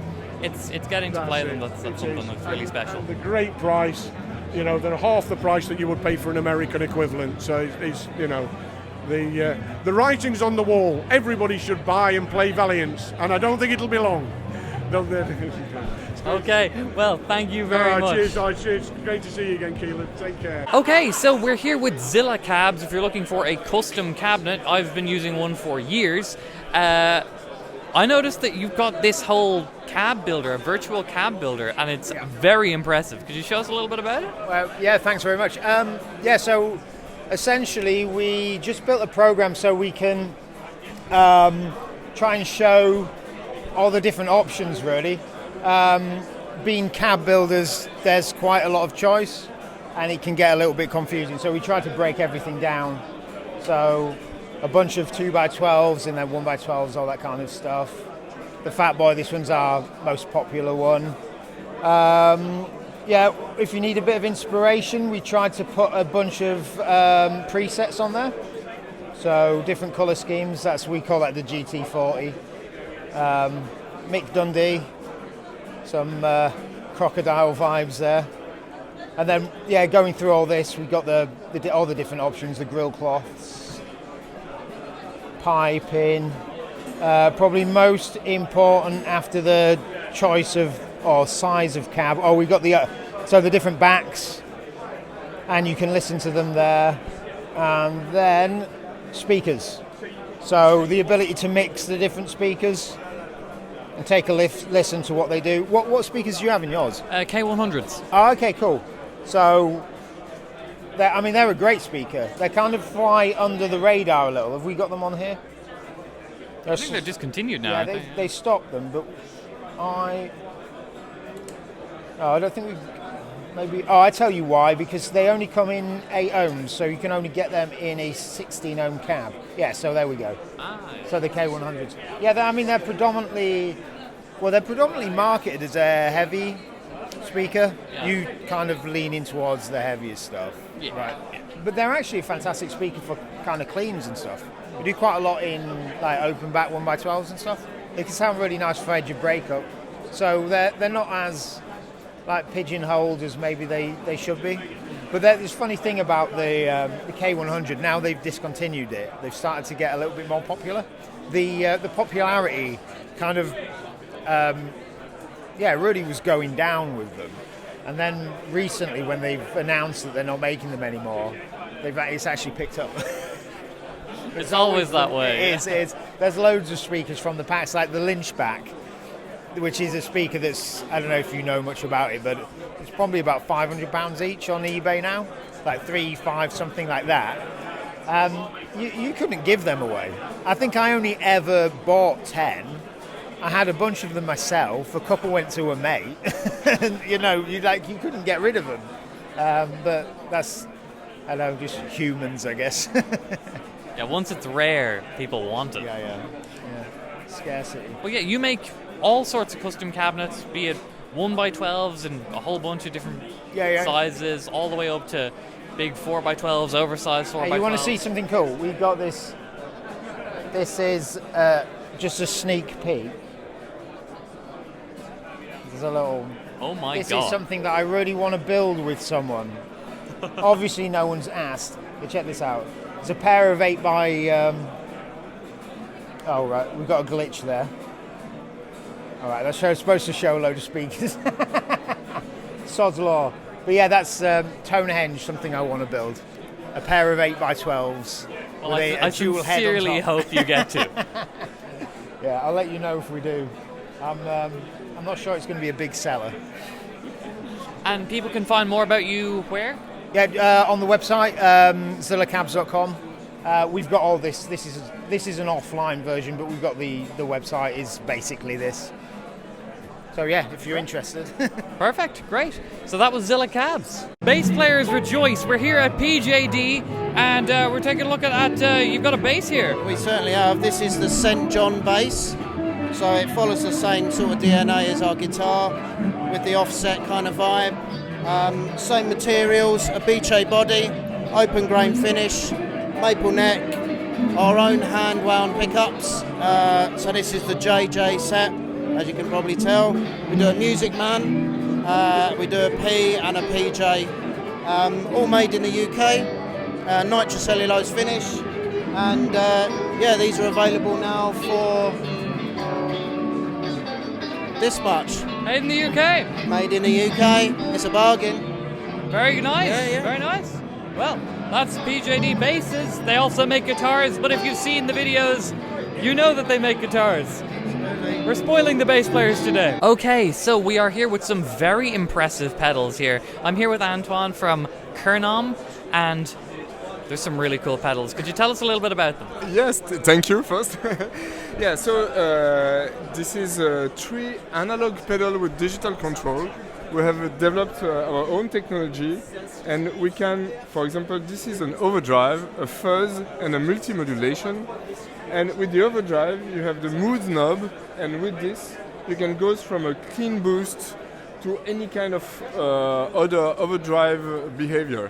getting to play them that's something that's really special. And the great price. They're half the price that you would pay for an American equivalent. So it's the writing's on the wall. Everybody should buy and play Valiants, and I don't think it'll be long. Okay, well, thank you very much. Cheers. Great to see you again, Keelan. Take care. Okay, so we're here with Zilla Cabs. If you're looking for a custom cabinet, I've been using one for years. I noticed that you've got this whole cab builder, a virtual cab builder, and it's very impressive. Could you show us a little bit about it? Well, yeah, thanks very much. So essentially we just built a program so we can try and show all the different options, really. Being cab builders, there's quite a lot of choice, and it can get a little bit confusing. So we try to break everything down. So a bunch of 2x12s and then 1x12s, all that kind of stuff. The Fat Boy, this one's our most popular one. If you need a bit of inspiration, we tried to put a bunch of presets on there. So different colour schemes, we call that the GT40. Mick Dundee, some crocodile vibes there. And then, going through all this, we've got all the different options, the grill cloths, piping. Probably most important after the choice of or size of cab. We got the different backs, and you can listen to them there. And then speakers. So the ability to mix the different speakers and take a listen to what they do. What speakers do you have in yours? K100s. Oh, okay, cool. So they're a great speaker. They kind of fly under the radar a little. Have we got them on here? I think they're discontinued now. Yeah, they stopped them, but I don't think we've... Maybe... I tell you why, because they only come in 8 ohms, so you can only get them in a 16 ohm cab. Yeah, so there we go. So the K100s. Yeah, they're predominantly... Well, they're predominantly marketed as a heavy speaker. Yeah. You kind of lean in towards the heaviest stuff. Yeah. Right. But they're actually a fantastic speaker for kind of cleans and stuff. We do quite a lot in like open back 1x12s and stuff. They can sound really nice for edge of breakup. So they're not as like pigeonholed as maybe they should be. But there's this funny thing about the K100. Now they've discontinued it. They've started to get a little bit more popular. The popularity kind of really was going down with them. And then recently, when they've announced that they're not making them anymore, it's actually picked up. It's always that way. It is. There's loads of speakers from the packs, like the Lynchback, which is a speaker that's, I don't know if you know much about it, but it's probably about £500 each on eBay now, like 3, 5, something like that. You couldn't give them away. I think I only ever bought 10. I had a bunch of them myself. A couple went to a mate. And, you couldn't get rid of them. But that's, I don't know, just humans, I guess. Yeah, once it's rare, people want it. Yeah. Scarcity. Well, yeah, you make all sorts of custom cabinets, be it 1x12s and a whole bunch of different sizes, all the way up to big 4x12s, oversized 4x12s. Hey, you want to see something cool? We've got this. This is just a sneak peek. There's a little... Oh my God. This is something that I really want to build with someone. Obviously no one's asked, but check this out. It's a pair of 8x... Oh, right, we've got a glitch there. All right, that's supposed to show a load of speakers. Sod's law. But yeah, that's Tonehenge, something I want to build. A pair of 8x12s. Well, I sincerely hope you get to. Yeah, I'll let you know if we do. I'm not sure it's going to be a big seller. And people can find more about you where? Yeah, on the website, zillacabs.com. We've got all this. This is an offline version, but we've got the website is basically this. So yeah, if you're interested. Perfect, great. So that was Zilla Cabs. Bass players rejoice. We're here at PJD and we're taking a look at you've got a bass here. We certainly have. This is the St. John bass. So it follows the same sort of DNA as our guitar with the offset kind of vibe. Same materials, a beche body, open grain finish, maple neck, our own hand wound pickups. So this is the JJ set. As you can probably tell, we do a Music Man, we do a P and a PJ, all made in the UK, nitrocellulose finish, and yeah, these are available now for this much. Made in the UK. Made in the UK, it's a bargain. Very nice, yeah. Very nice. Well, that's PJD basses. They also make guitars, but if you've seen the videos, you know that they make guitars. We're spoiling the bass players today. Okay, so we are here with some very impressive pedals here. I'm here with Antoine from Kernom, and there's some really cool pedals. Could you tell us a little bit about them? Yes, thank you first. Yeah, so this is a 3 analog pedal with digital control. We have developed our own technology, and we can, for example, this is an overdrive, a fuzz, and a multi-modulation. And with the overdrive, you have the mood knob, and with this, you can go from a clean boost to any kind of other overdrive behavior.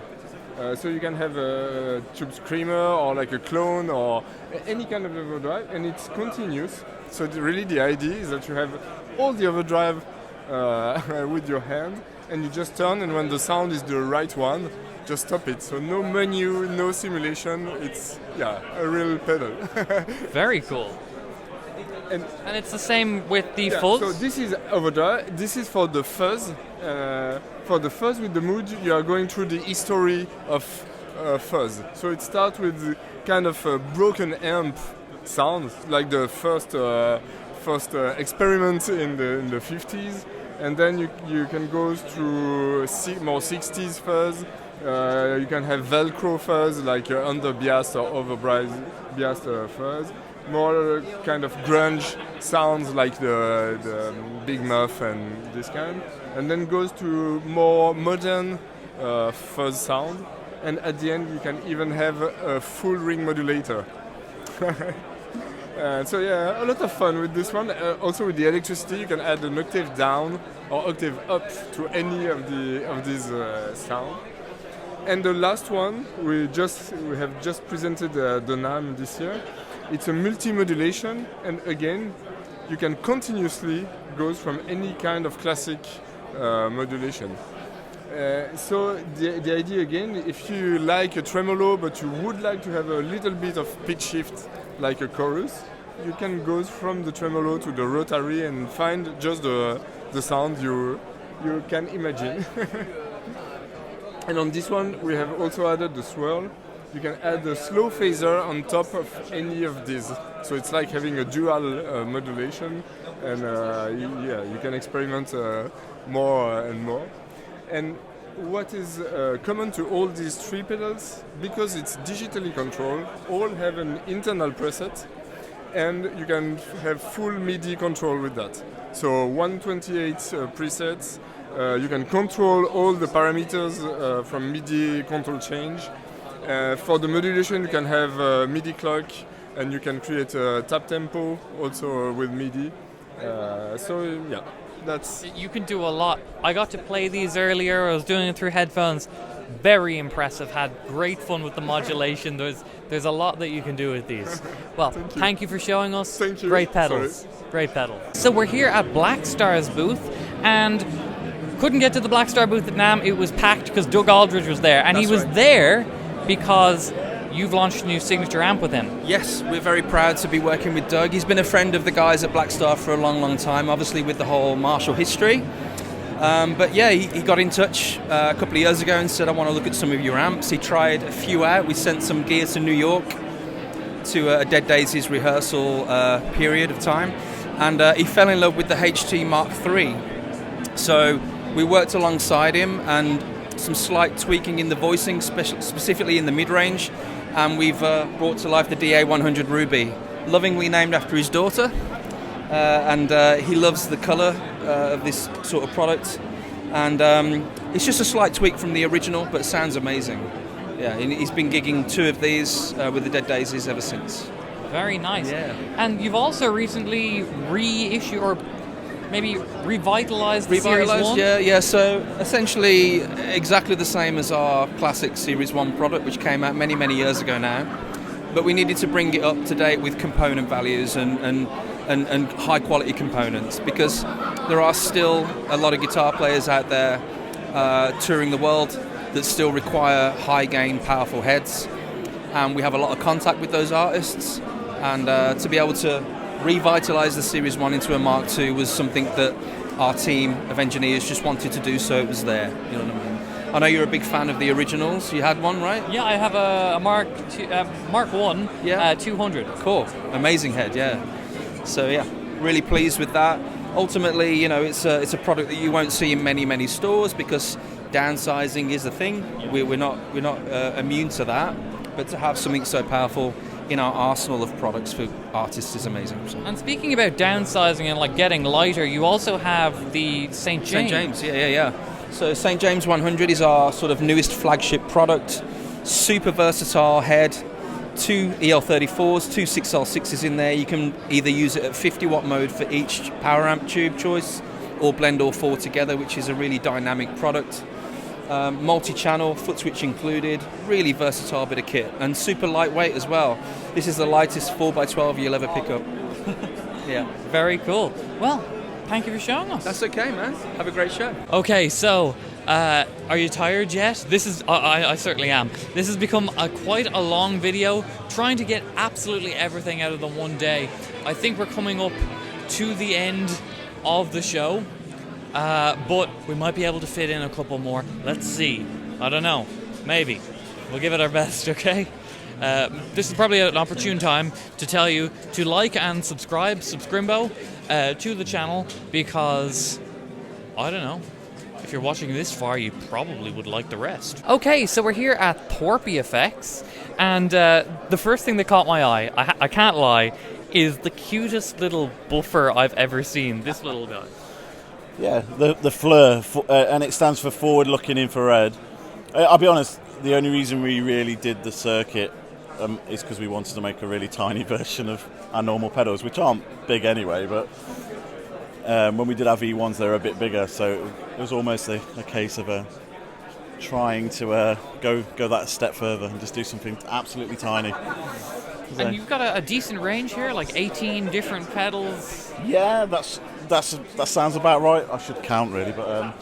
So you can have a tube screamer or like a clone or any kind of overdrive, and it's continuous. So really the idea is that you have all the overdrive with your hand, and you just turn, and when the sound is the right one, just stop it. So no menu, no simulation. It's a real pedal. Very cool. And it's the same with the fuzz? So this is overdrive. This is for the fuzz. For the fuzz with the mood, you are going through the history of fuzz. So it starts with kind of a broken amp sound, like the first experiment in the 50s, and then you can go through more 60s fuzz. You can have Velcro fuzz, like under bias or over bias fuzz. More kind of grunge sounds like the Big Muff and this kind. And then goes to more modern fuzz sound. And at the end you can even have a full ring modulator. So yeah, a lot of fun with this one. Also with the electricity, you can add an octave down or octave up to any of these sounds. And the last one, we have just presented the NAMM this year. It's a multi-modulation, and again, you can continuously go from any kind of classic modulation. So the idea again, if you like a tremolo but you would like to have a little bit of pitch shift like a chorus, you can go from the tremolo to the rotary and find just the sound you can imagine. And on this one, we have also added the swirl. You can add a slow phaser on top of any of these. So it's like having a dual modulation, and you can experiment more and more. And what is common to all these 3 pedals, because it's digitally controlled, all have an internal preset, and you can have full MIDI control with that. So 128 presets. You can control all the parameters from MIDI control change. For the modulation, you can have a MIDI clock, and you can create a tap tempo also with MIDI. So yeah, that's... You can do a lot. I got to play these earlier. I was doing it through headphones. Very impressive. Had great fun with the modulation. There's a lot that you can do with these. Well, thank you for showing us. Thank you. Great pedals. Sorry. Great pedals. So we're here at Blackstar's booth, and couldn't get to the Blackstar booth at NAMM. It was packed because Doug Aldridge was there, and he was there because you've launched a new signature amp with him. Yes, we're very proud to be working with Doug. He's been a friend of the guys at Blackstar for a long, long time, obviously with the whole Marshall history. But yeah, he got in touch a couple of years ago and said, I want to look at some of your amps. He tried a few out. We sent some gear to New York to a Dead Daisies rehearsal period of time. And he fell in love with the HT Mark III. So We worked alongside him and some slight tweaking in the voicing, specifically in the mid-range, and we've brought to life the DA100 Ruby, lovingly named after his daughter, and he loves the colour of this sort of product, and it's just a slight tweak from the original, but sounds amazing. Yeah, he's been gigging 2 of these with the Dead Daisies ever since. Very nice. Yeah. And you've also recently reissued or maybe revitalized the Series 1? Yeah. So essentially exactly the same as our classic Series 1 product, which came out many, many years ago now. But we needed to bring it up to date with component values and high quality components, because there are still a lot of guitar players out there touring the world that still require high gain, powerful heads. And we have a lot of contact with those artists. And to be able to revitalize the Series 1 into a Mark II was something that our team of engineers just wanted to do, so it was there. You know what I mean? I know you're a big fan of the originals. You had one, right? Yeah, I have a Mark 1 200. Cool. Amazing head, yeah. So yeah, really pleased with that. Ultimately, you know, it's a product that you won't see in many, many stores because downsizing is a thing. We're not immune to that. But to have something so powerful in our arsenal of products for artists is amazing. So. And speaking about downsizing and like getting lighter, you also have the St. James. St. James, yeah. So St. James 100 is our sort of newest flagship product. Super versatile head, 2 EL34s, 2 6L6s in there. You can either use it at 50 watt mode for each power amp tube choice, or blend all 4 together, which is a really dynamic product. Multi-channel, foot switch included, really versatile bit of kit, and super lightweight as well. This is the lightest 4x12 you'll ever pick up. Yeah. Very cool. Well, thank you for showing us. That's okay, man. Have a great show. Okay, so are you tired yet? This is I certainly am. This has become quite a long video, trying to get absolutely everything out of them one day. I think we're coming up to the end of the show. But we might be able to fit in a couple more. Let's see. I don't know. Maybe. We'll give it our best, okay? This is probably an opportune time to tell you to like and subscribe to the channel, because, I don't know, if you're watching this far, you probably would like the rest. Okay, so we're here at Thorpy FX, and the first thing that caught my eye, I can't lie, is the cutest little buffer I've ever seen. This little guy. Yeah, the FLIR, and it stands for forward-looking infrared. I'll be honest, the only reason we really did the circuit is because we wanted to make a really tiny version of our normal pedals, which aren't big anyway, but when we did our V1s, they were a bit bigger, so it was almost a case of trying to go that step further and just do something absolutely tiny. So. And you've got a decent range here, like 18 different pedals. Yeah, that sounds about right. I should count really, but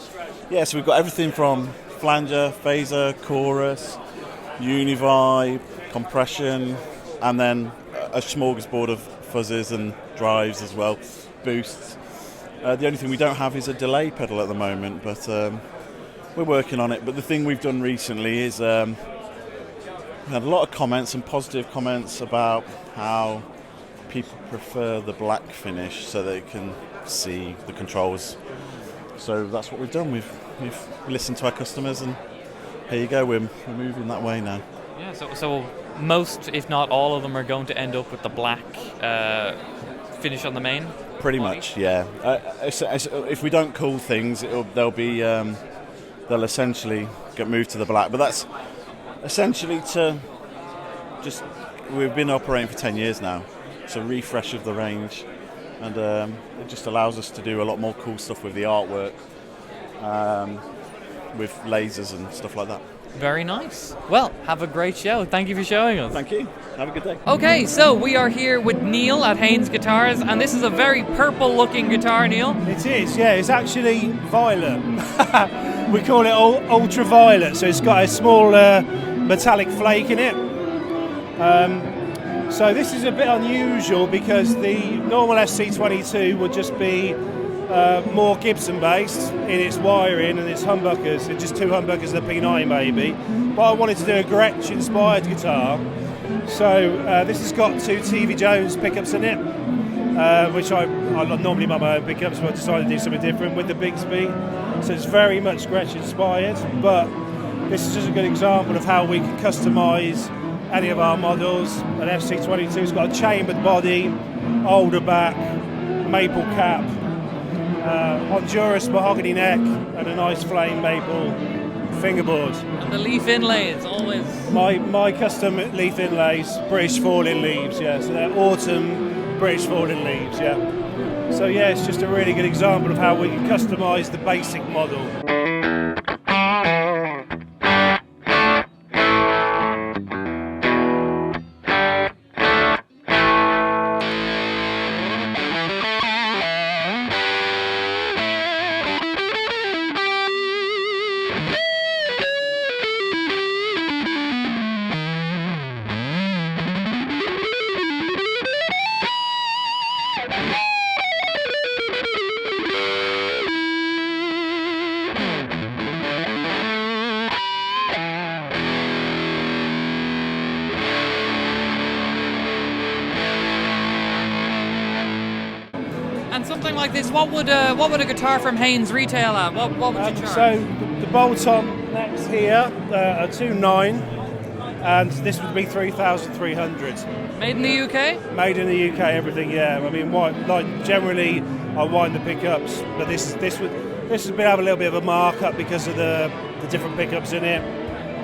yeah. So we've got everything from flanger, phaser, chorus, univibe, compression, and then a smorgasbord of fuzzes and drives as well, boosts. The only thing we don't have is a delay pedal at the moment, but we're working on it. But the thing we've done recently is we had a lot of comments and positive comments about how people prefer the black finish so they can see the controls. So that's what we've done. We've listened to our customers, and here you go. We're moving that way now. Yeah. So most, if not all of them, are going to end up with the black finish on the main. Pretty much, yeah. If we don't cool things, they'll essentially get moved to the black. But that's essentially we've been operating for 10 years now. It's a refresh of the range, and it just allows us to do a lot more cool stuff with the artwork, with lasers and stuff like that. Very nice. Well, have a great show. Thank you for showing us. Thank you. Have a good day. Okay, so we are here with Neil at Haynes Guitars, and this is a very purple-looking guitar, Neil. It is, yeah. It's actually violet. We call it ultraviolet, so it's got a small metallic flake in it. So this is a bit unusual because the normal SC22 would just be more Gibson based in its wiring and its humbuckers. It's just 2 humbuckers and a P9 maybe. But I wanted to do a Gretsch inspired guitar. So this has got 2 TV Jones pickups in it. which I normally buy my own pickups, but I decided to do something different with the Bigsby. So it's very much Gretsch inspired, but this is just a good example of how we can customise any of our models. An FC22's got a chambered body, older back, maple cap, Honduras mahogany neck, and a nice flame maple fingerboard. And the leaf inlays, always. My custom leaf inlays, British falling leaves, yeah. So they're autumn British falling leaves, yeah. So yeah, it's just a really good example of how we can customise the basic model. And something like this, what would a guitar from Haynes retail at? What would you charge? So the bolt-on necks here are 2.9, and this would be 3,300. Made in the UK? Made in the UK, everything. Yeah. I mean, generally I wind the pickups, but this would have a little bit of a markup because of the different pickups in it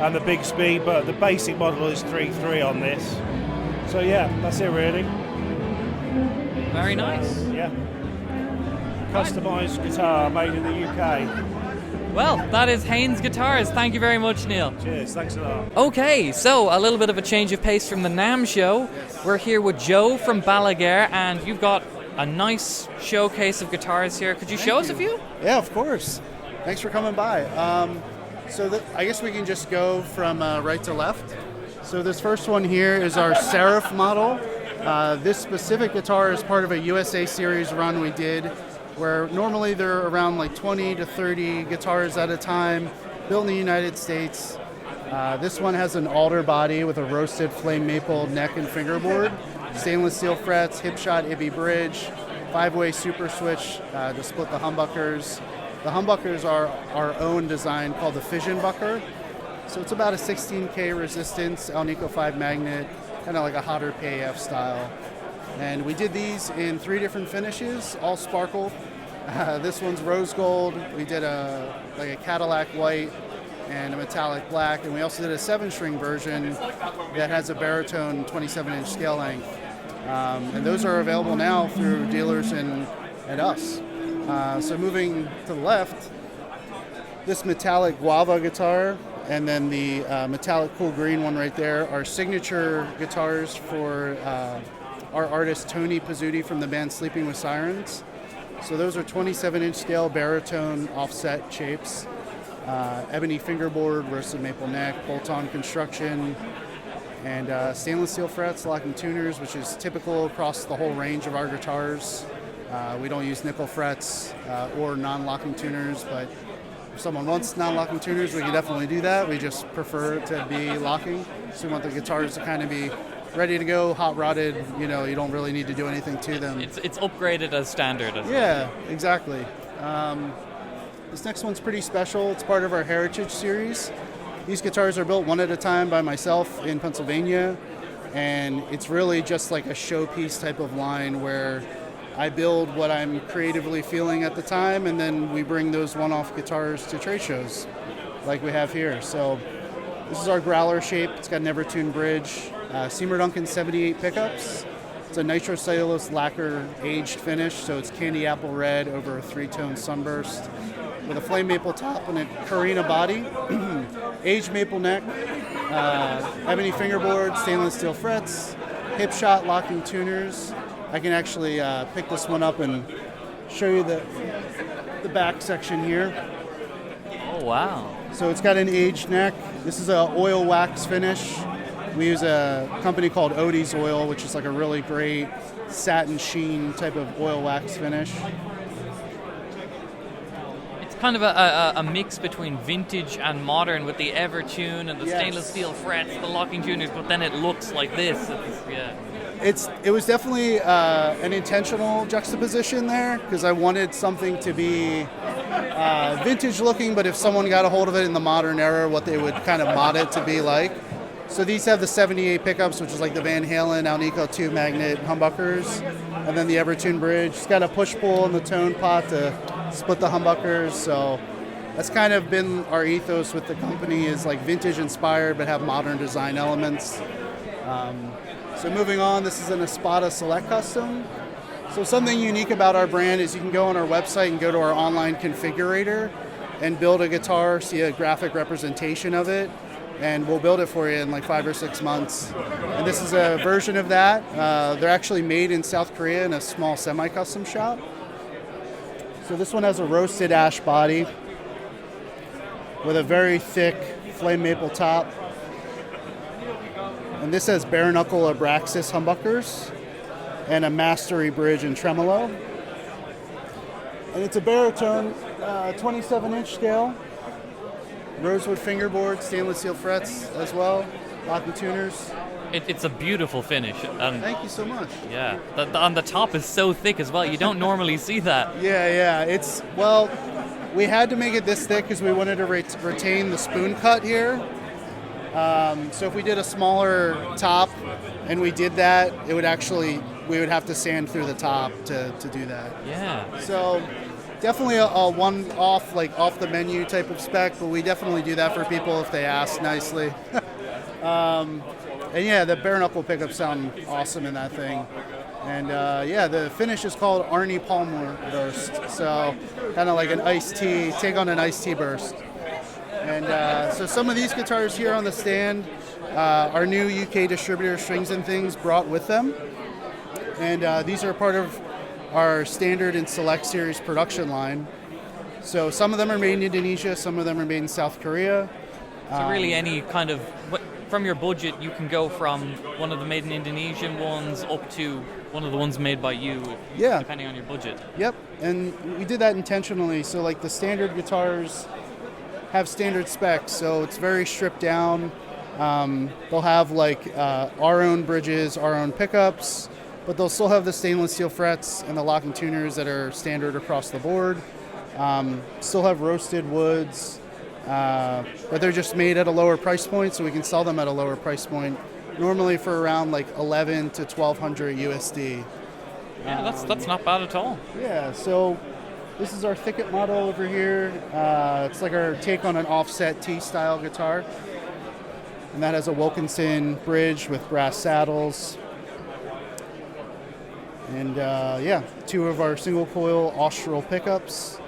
and the Bigsby, but the basic model is 3.3 on this. So yeah, that's it really. Very nice. Yeah. Customised guitar made in the UK. Well, that is Haynes Guitars. Thank you very much, Neil. Cheers, thanks a lot. Okay, so a little bit of a change of pace from the NAMM show. We're here with Joe from Balaguer, and you've got a nice showcase of guitars here. Could you show us a few? Yeah, of course. Thanks for coming by. I guess we can just go from right to left. So this first one here is our Seraph model. This specific guitar is part of a USA series run we did, where normally there are around like 20 to 30 guitars at a time, built in the United States. This one has an alder body with a roasted flame maple neck and fingerboard, stainless steel frets, hip shot IBI bridge, 5-way super switch to split the humbuckers. The humbuckers are our own design called the Fission Bucker. So it's about a 16K resistance, Alnico 5 magnet, kind of like a hotter PAF style. And we did these in 3 different finishes, all sparkle. This one's rose gold. We did a Cadillac white and a metallic black, and we also did a 7-string version that has a baritone 27-inch scale length. And those are available now through dealers and us. So moving to the left, this metallic guava guitar, and then the metallic cool green one right there are signature guitars for our artist Tony Pizzuti from the band Sleeping with Sirens. So those are 27-inch scale baritone offset shapes, ebony fingerboard, roasted maple neck, bolt-on construction, and stainless steel frets, locking tuners, which is typical across the whole range of our guitars. We don't use nickel frets or non-locking tuners, but if someone wants non-locking tuners, we can definitely do that. We just prefer to be locking, so we want the guitars to kind of be ready to go, hot rodded. You don't really need to do anything to them. It's upgraded as standard. Yeah, exactly. This next one's pretty special. It's part of our Heritage series. These guitars are built one at a time by myself in Pennsylvania, and it's really just like a showpiece type of line where I build what I'm creatively feeling at the time, and then we bring those one-off guitars to trade shows like we have here. So this is our growler shape. It's got an Evertune bridge, Seymour Duncan 78 pickups. It's a nitrocellulose lacquer aged finish, so it's candy apple red over a 3-tone sunburst with a flame maple top and a Carina body, aged maple neck, ebony fingerboard, stainless steel frets, hip shot locking tuners. I can actually pick this one up and show you the back section here. Oh, wow. So it's got an aged neck. This is an oil wax finish. We use a company called Odie's Oil, which is like a really great satin sheen type of oil wax finish. kind of a mix between vintage and modern with the Evertune and the stainless steel frets, the locking tuners, but then it looks like this. It was definitely an intentional juxtaposition there, because I wanted something to be vintage looking, but if someone got a hold of it in the modern era, what they would kind of mod it to be like. So these have the 78 pickups, which is like the Van Halen Alnico 2 magnet humbuckers, and then the Evertune bridge. It's got a push-pull in the tone pot to split the humbuckers, so that's kind of been our ethos with the company, is like vintage inspired but have modern design elements. So moving on, this is an Espada Select Custom. So something unique about our brand is you can go on our website and go to our online configurator and build a guitar, see a graphic representation of it, and we'll build it for you in like 5 or 6 months. And this is a version of that. They're actually made in South Korea in a small semi-custom shop. So this one has a roasted ash body with a very thick flame maple top. And this has bare knuckle Abraxas humbuckers and a mastery bridge and tremolo. And it's a baritone 27-inch scale. Rosewood fingerboard, stainless steel frets as well, locking tuners. It's a beautiful finish. Thank you so much. Yeah, on the top is so thick as well. You don't normally see that. Yeah. We had to make it this thick because we wanted to retain the spoon cut here. So if we did a smaller top and we did that, we would have to sand through the top to do that. Yeah. So definitely a one-off, like off the menu type of spec, but we definitely do that for people if they ask nicely. And yeah, the bare knuckle pickups sound awesome in that thing. And the finish is called Arnie Palmer burst. So kind of like an iced tea, take on an iced tea burst. And so some of these guitars here on the stand, our new UK distributor Strings and Things brought with them. And these are part of our standard and select series production line. So some of them are made in Indonesia, some of them are made in South Korea. So really any kind of, from your budget, you can go from one of the made in Indonesian ones up to one of the ones made by you, depending on your budget. Yep, and we did that intentionally. So like the standard guitars have standard specs, so it's very stripped down. They'll have like our own bridges, our own pickups, but they'll still have the stainless steel frets and the locking tuners that are standard across the board. Still have roasted woods, but they're just made at a lower price point, so we can sell them at a lower price point, normally for around like 11 to 1200 USD. Yeah, that's not bad at all. Yeah, so this is our Thicket model over here. It's like our take on an offset T-style guitar. And that has a Wilkinson bridge with brass saddles. And 2 of our single coil Austral pickups.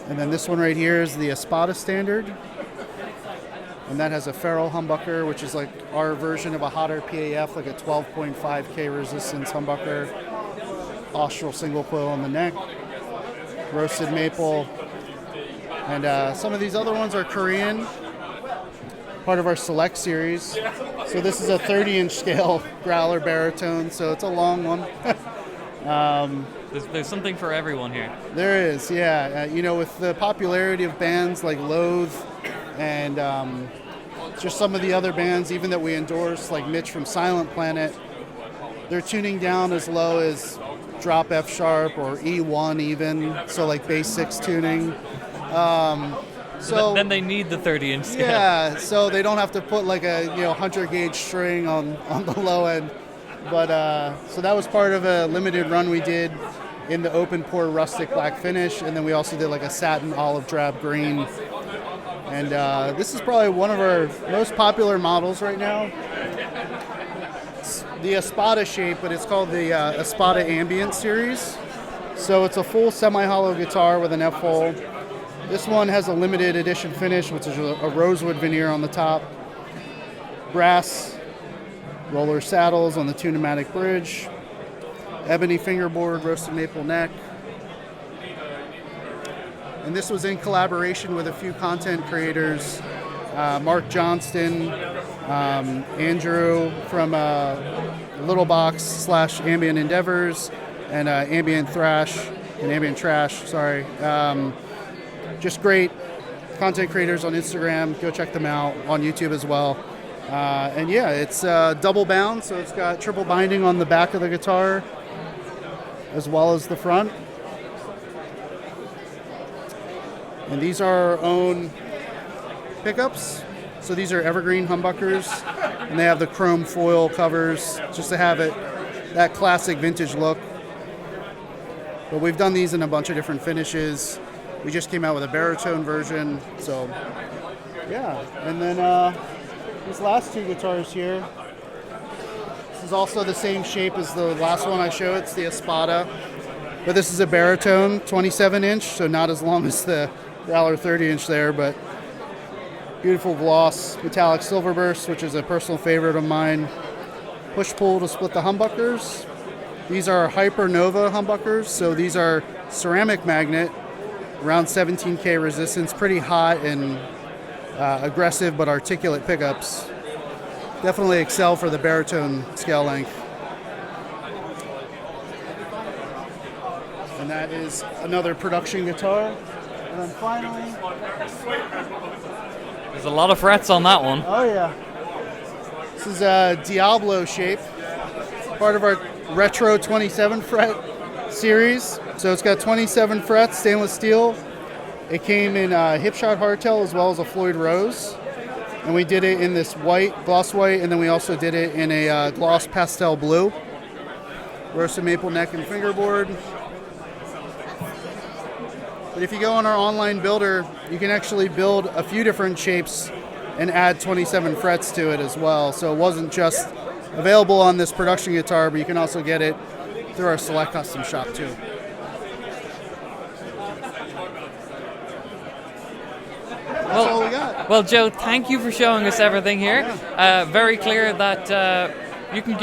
And then this one right here is the Espada standard. And that has a ferrule humbucker, which is like our version of a hotter PAF, like a 12.5K resistance humbucker. Austral single coil on the neck. Roasted maple. And some of these other ones are Korean, part of our Select series. So this is a 30-inch scale growler baritone, so it's a long one. There's something for everyone here. There is, yeah. With the popularity of bands like Loathe and just some of the other bands even that we endorse, like Mitch from Silent Planet, they're tuning down as low as drop F sharp or E1 even, so like bass 6 tuning. So then they need the 30-inch scale. Yeah, so they don't have to put like a 100 gauge string on the low end. But so that was part of a limited run we did in the open pore rustic black finish, and then we also did like a satin olive drab green. And this is probably one of our most popular models right now. It's the Espada shape, but it's called the Espada Ambient series. So it's a full semi-hollow guitar with an F-hole. This one has a limited edition finish, which is a rosewood veneer on the top. Brass roller saddles on the Tune-O-Matic bridge. Ebony fingerboard, roasted maple neck. And this was in collaboration with a few content creators. Mark Johnston, Andrew from Little Box / Ambient Endeavors, and Ambient Thrash and Ambient Trash, sorry. just great content creators on Instagram. Go check them out on YouTube as well. And yeah, it's double bound, so it's got triple binding on the back of the guitar as well as the front. And these are our own pickups. So these are evergreen humbuckers, and they have the chrome foil covers just to have it that classic vintage look. But we've done these in a bunch of different finishes. We just came out with a baritone version, so yeah. And then these last two guitars here, this is also the same shape as the last one I showed. It's the Espada, but this is a baritone 27-inch, so not as long as the Valor 30-inch there, but beautiful gloss, metallic silver burst, which is a personal favorite of mine. Push-pull to split the humbuckers. These are Hypernova humbuckers, so these are ceramic magnet, around 17K resistance, pretty hot and aggressive but articulate pickups. Definitely excel for the baritone scale length. And that is another production guitar. And then finally, There's a lot of frets on that one. oh yeah, this is a Diablo shape, part of our retro 27 fret series. So it's got 27 frets, stainless steel. It came in hipshot hardtail as well as a Floyd Rose. And we did it in this white, gloss white, and then we also did it in a gloss pastel blue. Roasted maple neck and fingerboard. But if you go on our online builder, you can actually build a few different shapes and add 27 frets to it as well. So it wasn't just available on this production guitar, but you can also get it through our Select Custom shop too. That's all we got. Well, Joe, thank you for showing us everything here. Very clear that you can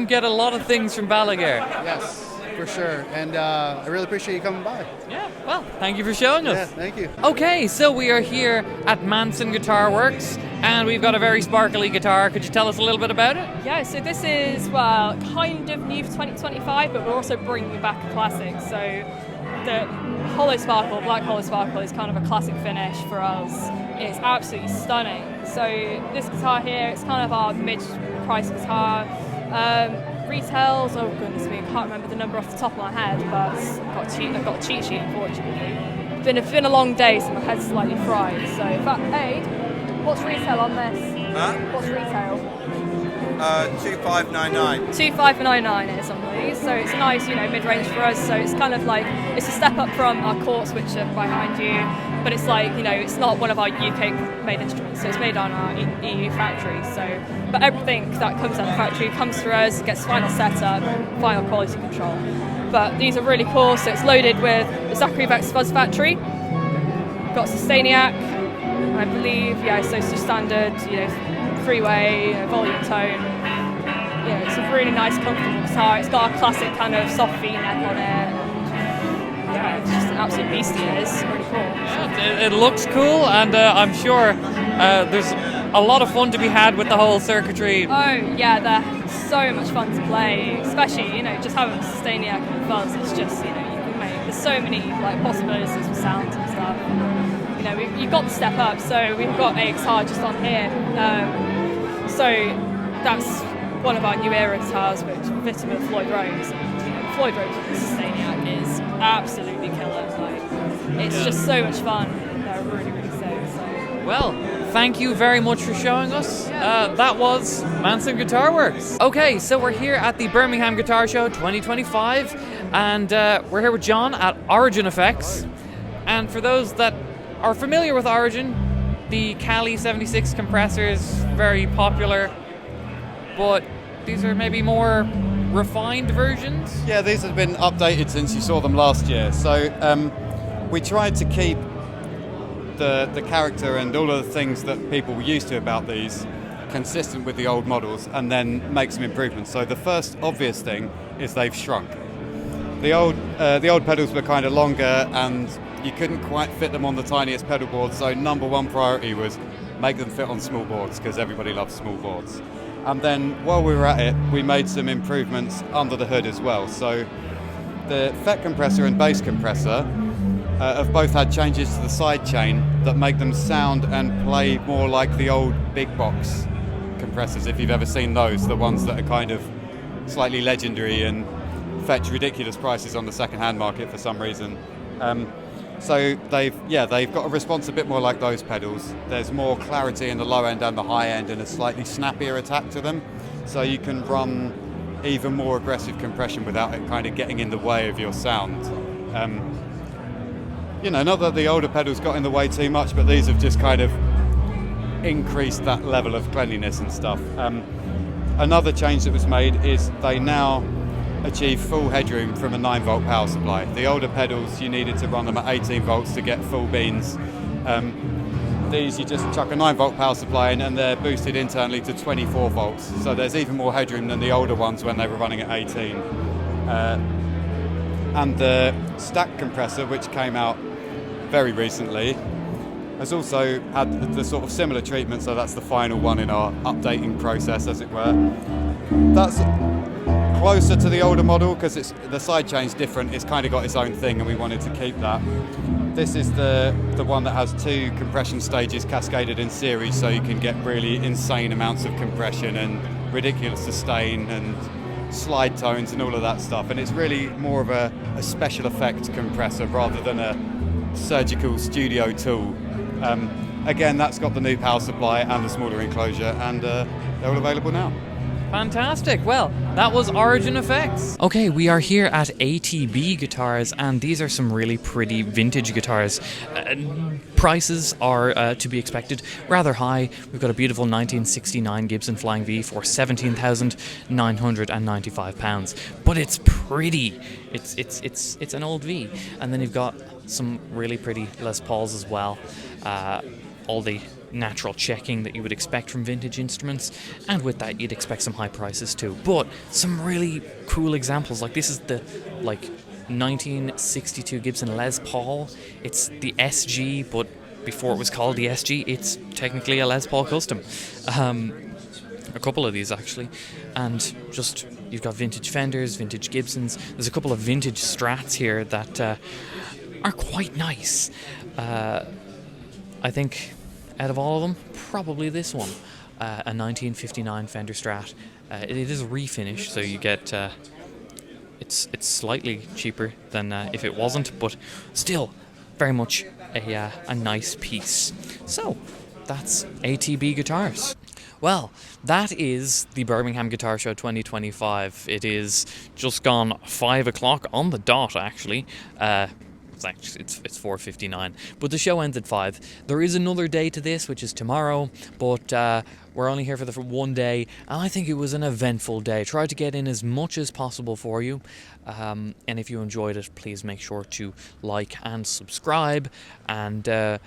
get a lot of things from Balaguer. Yes, for sure. And I really appreciate you coming by. Yeah, well, thank you for showing us. Yeah, thank you. Okay, so we are here at Manson Guitar Works, and we've got a very sparkly guitar. Could you tell us a little bit about it? Yeah, so this is, well, kind of new for 2025, but we're also bringing back a classic. So the Hollow Sparkle, Black Hollow Sparkle, is kind of a classic finish for us. It's absolutely stunning. So this guitar here, it's kind of our mid-price guitar. Retails, oh goodness me, I can't remember the number off the top of my head, but I've got a cheat sheet, unfortunately. It's been a long day, so my head's slightly fried. So, in fact, Aid, what's retail on this? Huh? What's retail? 2599. 2599 it is on these, so it's a nice, mid-range for us. So it's kind of like, it's a step up from our courts, which are behind you, but it's like, it's not one of our UK-made instruments, so it's made on our EU factory. So, but everything that comes out of the factory comes through us, gets final setup, final quality control. But these are really cool. So it's loaded with the Zilla Cabs fuzz factory. Got Sustainiac, I believe. Yeah, so it's just standard, three-way, volume tone. Yeah, it's a really nice, comfortable guitar. It's got a classic kind of soft V-neck on it. Yeah, it's just an absolute beastie. It is really cool. Yeah, it looks cool, and I'm sure there's a lot of fun to be had with the whole circuitry. Oh yeah, they're so much fun to play, especially just having Sustainiac and fuzz. It's just you can make. There's so many possibilities with sounds and stuff. You've got the step up, so we've got a guitar just on here. So that's one of our new era guitars, which fitted with Floyd Rose. Floyd Rose with the Sustainiac is absolutely killer. It's just so much fun. They're really, really sick. So. Well, thank you very much for showing us. That was Manson Guitar Works. Okay, so we're here at the Birmingham Guitar Show 2025, and we're here with John at Origin FX. And for those that are familiar with Origin, the Cali 76 compressor is very popular, but these are maybe more refined versions? Yeah, these have been updated since you saw them last year. So we tried to keep the character and all of the things that people were used to about these consistent with the old models, and then make some improvements. So the first obvious thing is they've shrunk. The old pedals were kind of longer, and you couldn't quite fit them on the tiniest pedal board, so number one priority was make them fit on small boards, because everybody loves small boards. And then while we were at it, we made some improvements under the hood as well. So the FET compressor and bass compressor, have both had changes to the side chain that make them sound and play more like the old big box compressors, if you've ever seen those, the ones that are kind of slightly legendary and fetch ridiculous prices on the second-hand market for some reason. So they've got a response a bit more like those pedals. There's more clarity in the low end and the high end and a slightly snappier attack to them, so you can run even more aggressive compression without it kind of getting in the way of your sound. Not that the older pedals got in the way too much, but these have just kind of increased that level of cleanliness and stuff. Another change that was made is they now achieve full headroom from a 9-volt power supply. The older pedals, you needed to run them at 18 volts to get full beans. These, you just chuck a 9-volt power supply in and they're boosted internally to 24 volts. So there's even more headroom than the older ones when they were running at 18. And the stack compressor, which came out very recently, has also had the sort of similar treatment, so that's the final one in our updating process, as it were. That's closer to the older model because the side chain's different. It's kind of got its own thing, and we wanted to keep that. This is the one that has 2 compression stages cascaded in series, so you can get really insane amounts of compression and ridiculous sustain and slide tones and all of that stuff. And it's really more of a special effect compressor rather than a surgical studio tool. Again, that's got the new power supply and the smaller enclosure, and they're all available now. Fantastic. Well, that was Origin Effects. Okay, we are here at ATB Guitars, and these are some really pretty vintage guitars. Prices are, to be expected, rather high. We've got a beautiful 1969 Gibson Flying V for £17,995, but it's pretty. It's an old V, and then you've got some really pretty Les Pauls as well. All the natural checking that you would expect from vintage instruments, and with that you'd expect some high prices too, but some really cool examples. Like this is the 1962 Gibson Les Paul. It's the SG, but before it was called the SG, it's technically a Les Paul custom. A couple of these actually, and just you've got vintage Fenders, vintage Gibsons. There's a couple of vintage Strats here that are quite nice. I think out of all of them, probably this one, a 1959 Fender Strat. It is a refinish, so you get it's slightly cheaper than if it wasn't, but still very much a nice piece. So that's ATB Guitars. Well, that is the Birmingham Guitar Show 2025. It is just gone 5 o'clock on the dot, actually. It's 4:59, but the show ends at 5. There is another day to this, which is tomorrow, but we're only here for one day, and I think it was an eventful day. Tried to get in as much as possible for you, and if you enjoyed it, please make sure to like and subscribe. And that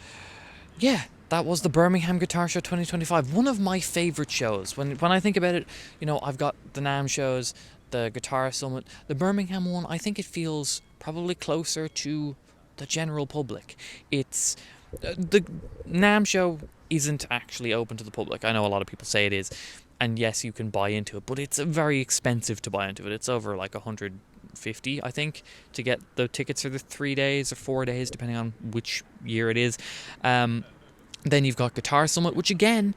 was the Birmingham Guitar Show 2025. One of my favourite shows. When I think about it, I've got the NAMM shows, the Guitar Summit, the Birmingham one. I think it feels probably closer to the general public. It's the NAMM show isn't actually open to the public. I know a lot of people say it is, and yes, you can buy into it, but it's very expensive to buy into it. It's over like $150, I think, to get the tickets for the 3 days or 4 days, depending on which year it is. Then you've got Guitar Summit, which again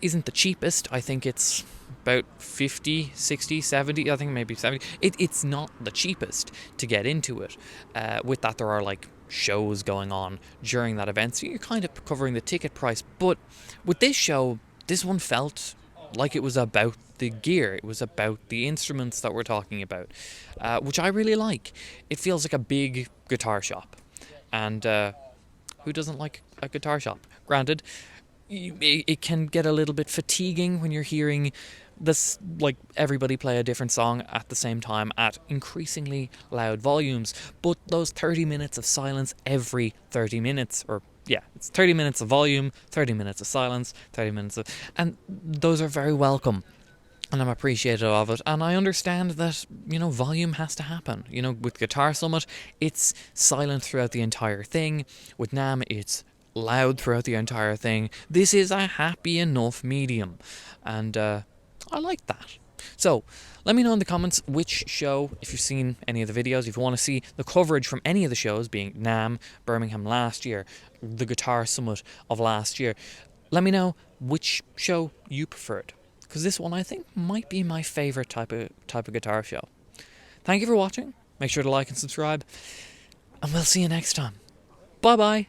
isn't the cheapest. I think it's about 50, 60, 70, I think maybe 70. It's not the cheapest to get into it. With that, there are like shows going on during that event, so you're kind of covering the ticket price. But with this show, this one felt like it was about the gear. It was about the instruments that we're talking about, which I really like. It feels like a big guitar shop, and who doesn't like a guitar shop? Granted, it can get a little bit fatiguing when you're hearing this, like, everybody play a different song at the same time at increasingly loud volumes, but those 30 minutes of silence every 30 minutes, it's 30 minutes of volume, 30 minutes of silence, 30 minutes of... and those are very welcome, and I'm appreciative of it, and I understand that, volume has to happen. With Guitar Summit, it's silent throughout the entire thing. With NAMM, it's loud throughout the entire thing. This is a happy enough medium, and I like that. So, let me know in the comments which show, if you've seen any of the videos, if you want to see the coverage from any of the shows, being NAMM, Birmingham last year, the Guitar Summit of last year. Let me know which show you preferred, because this one I think might be my favourite type of guitar show. Thank you for watching. Make sure to like and subscribe, and we'll see you next time. Bye bye.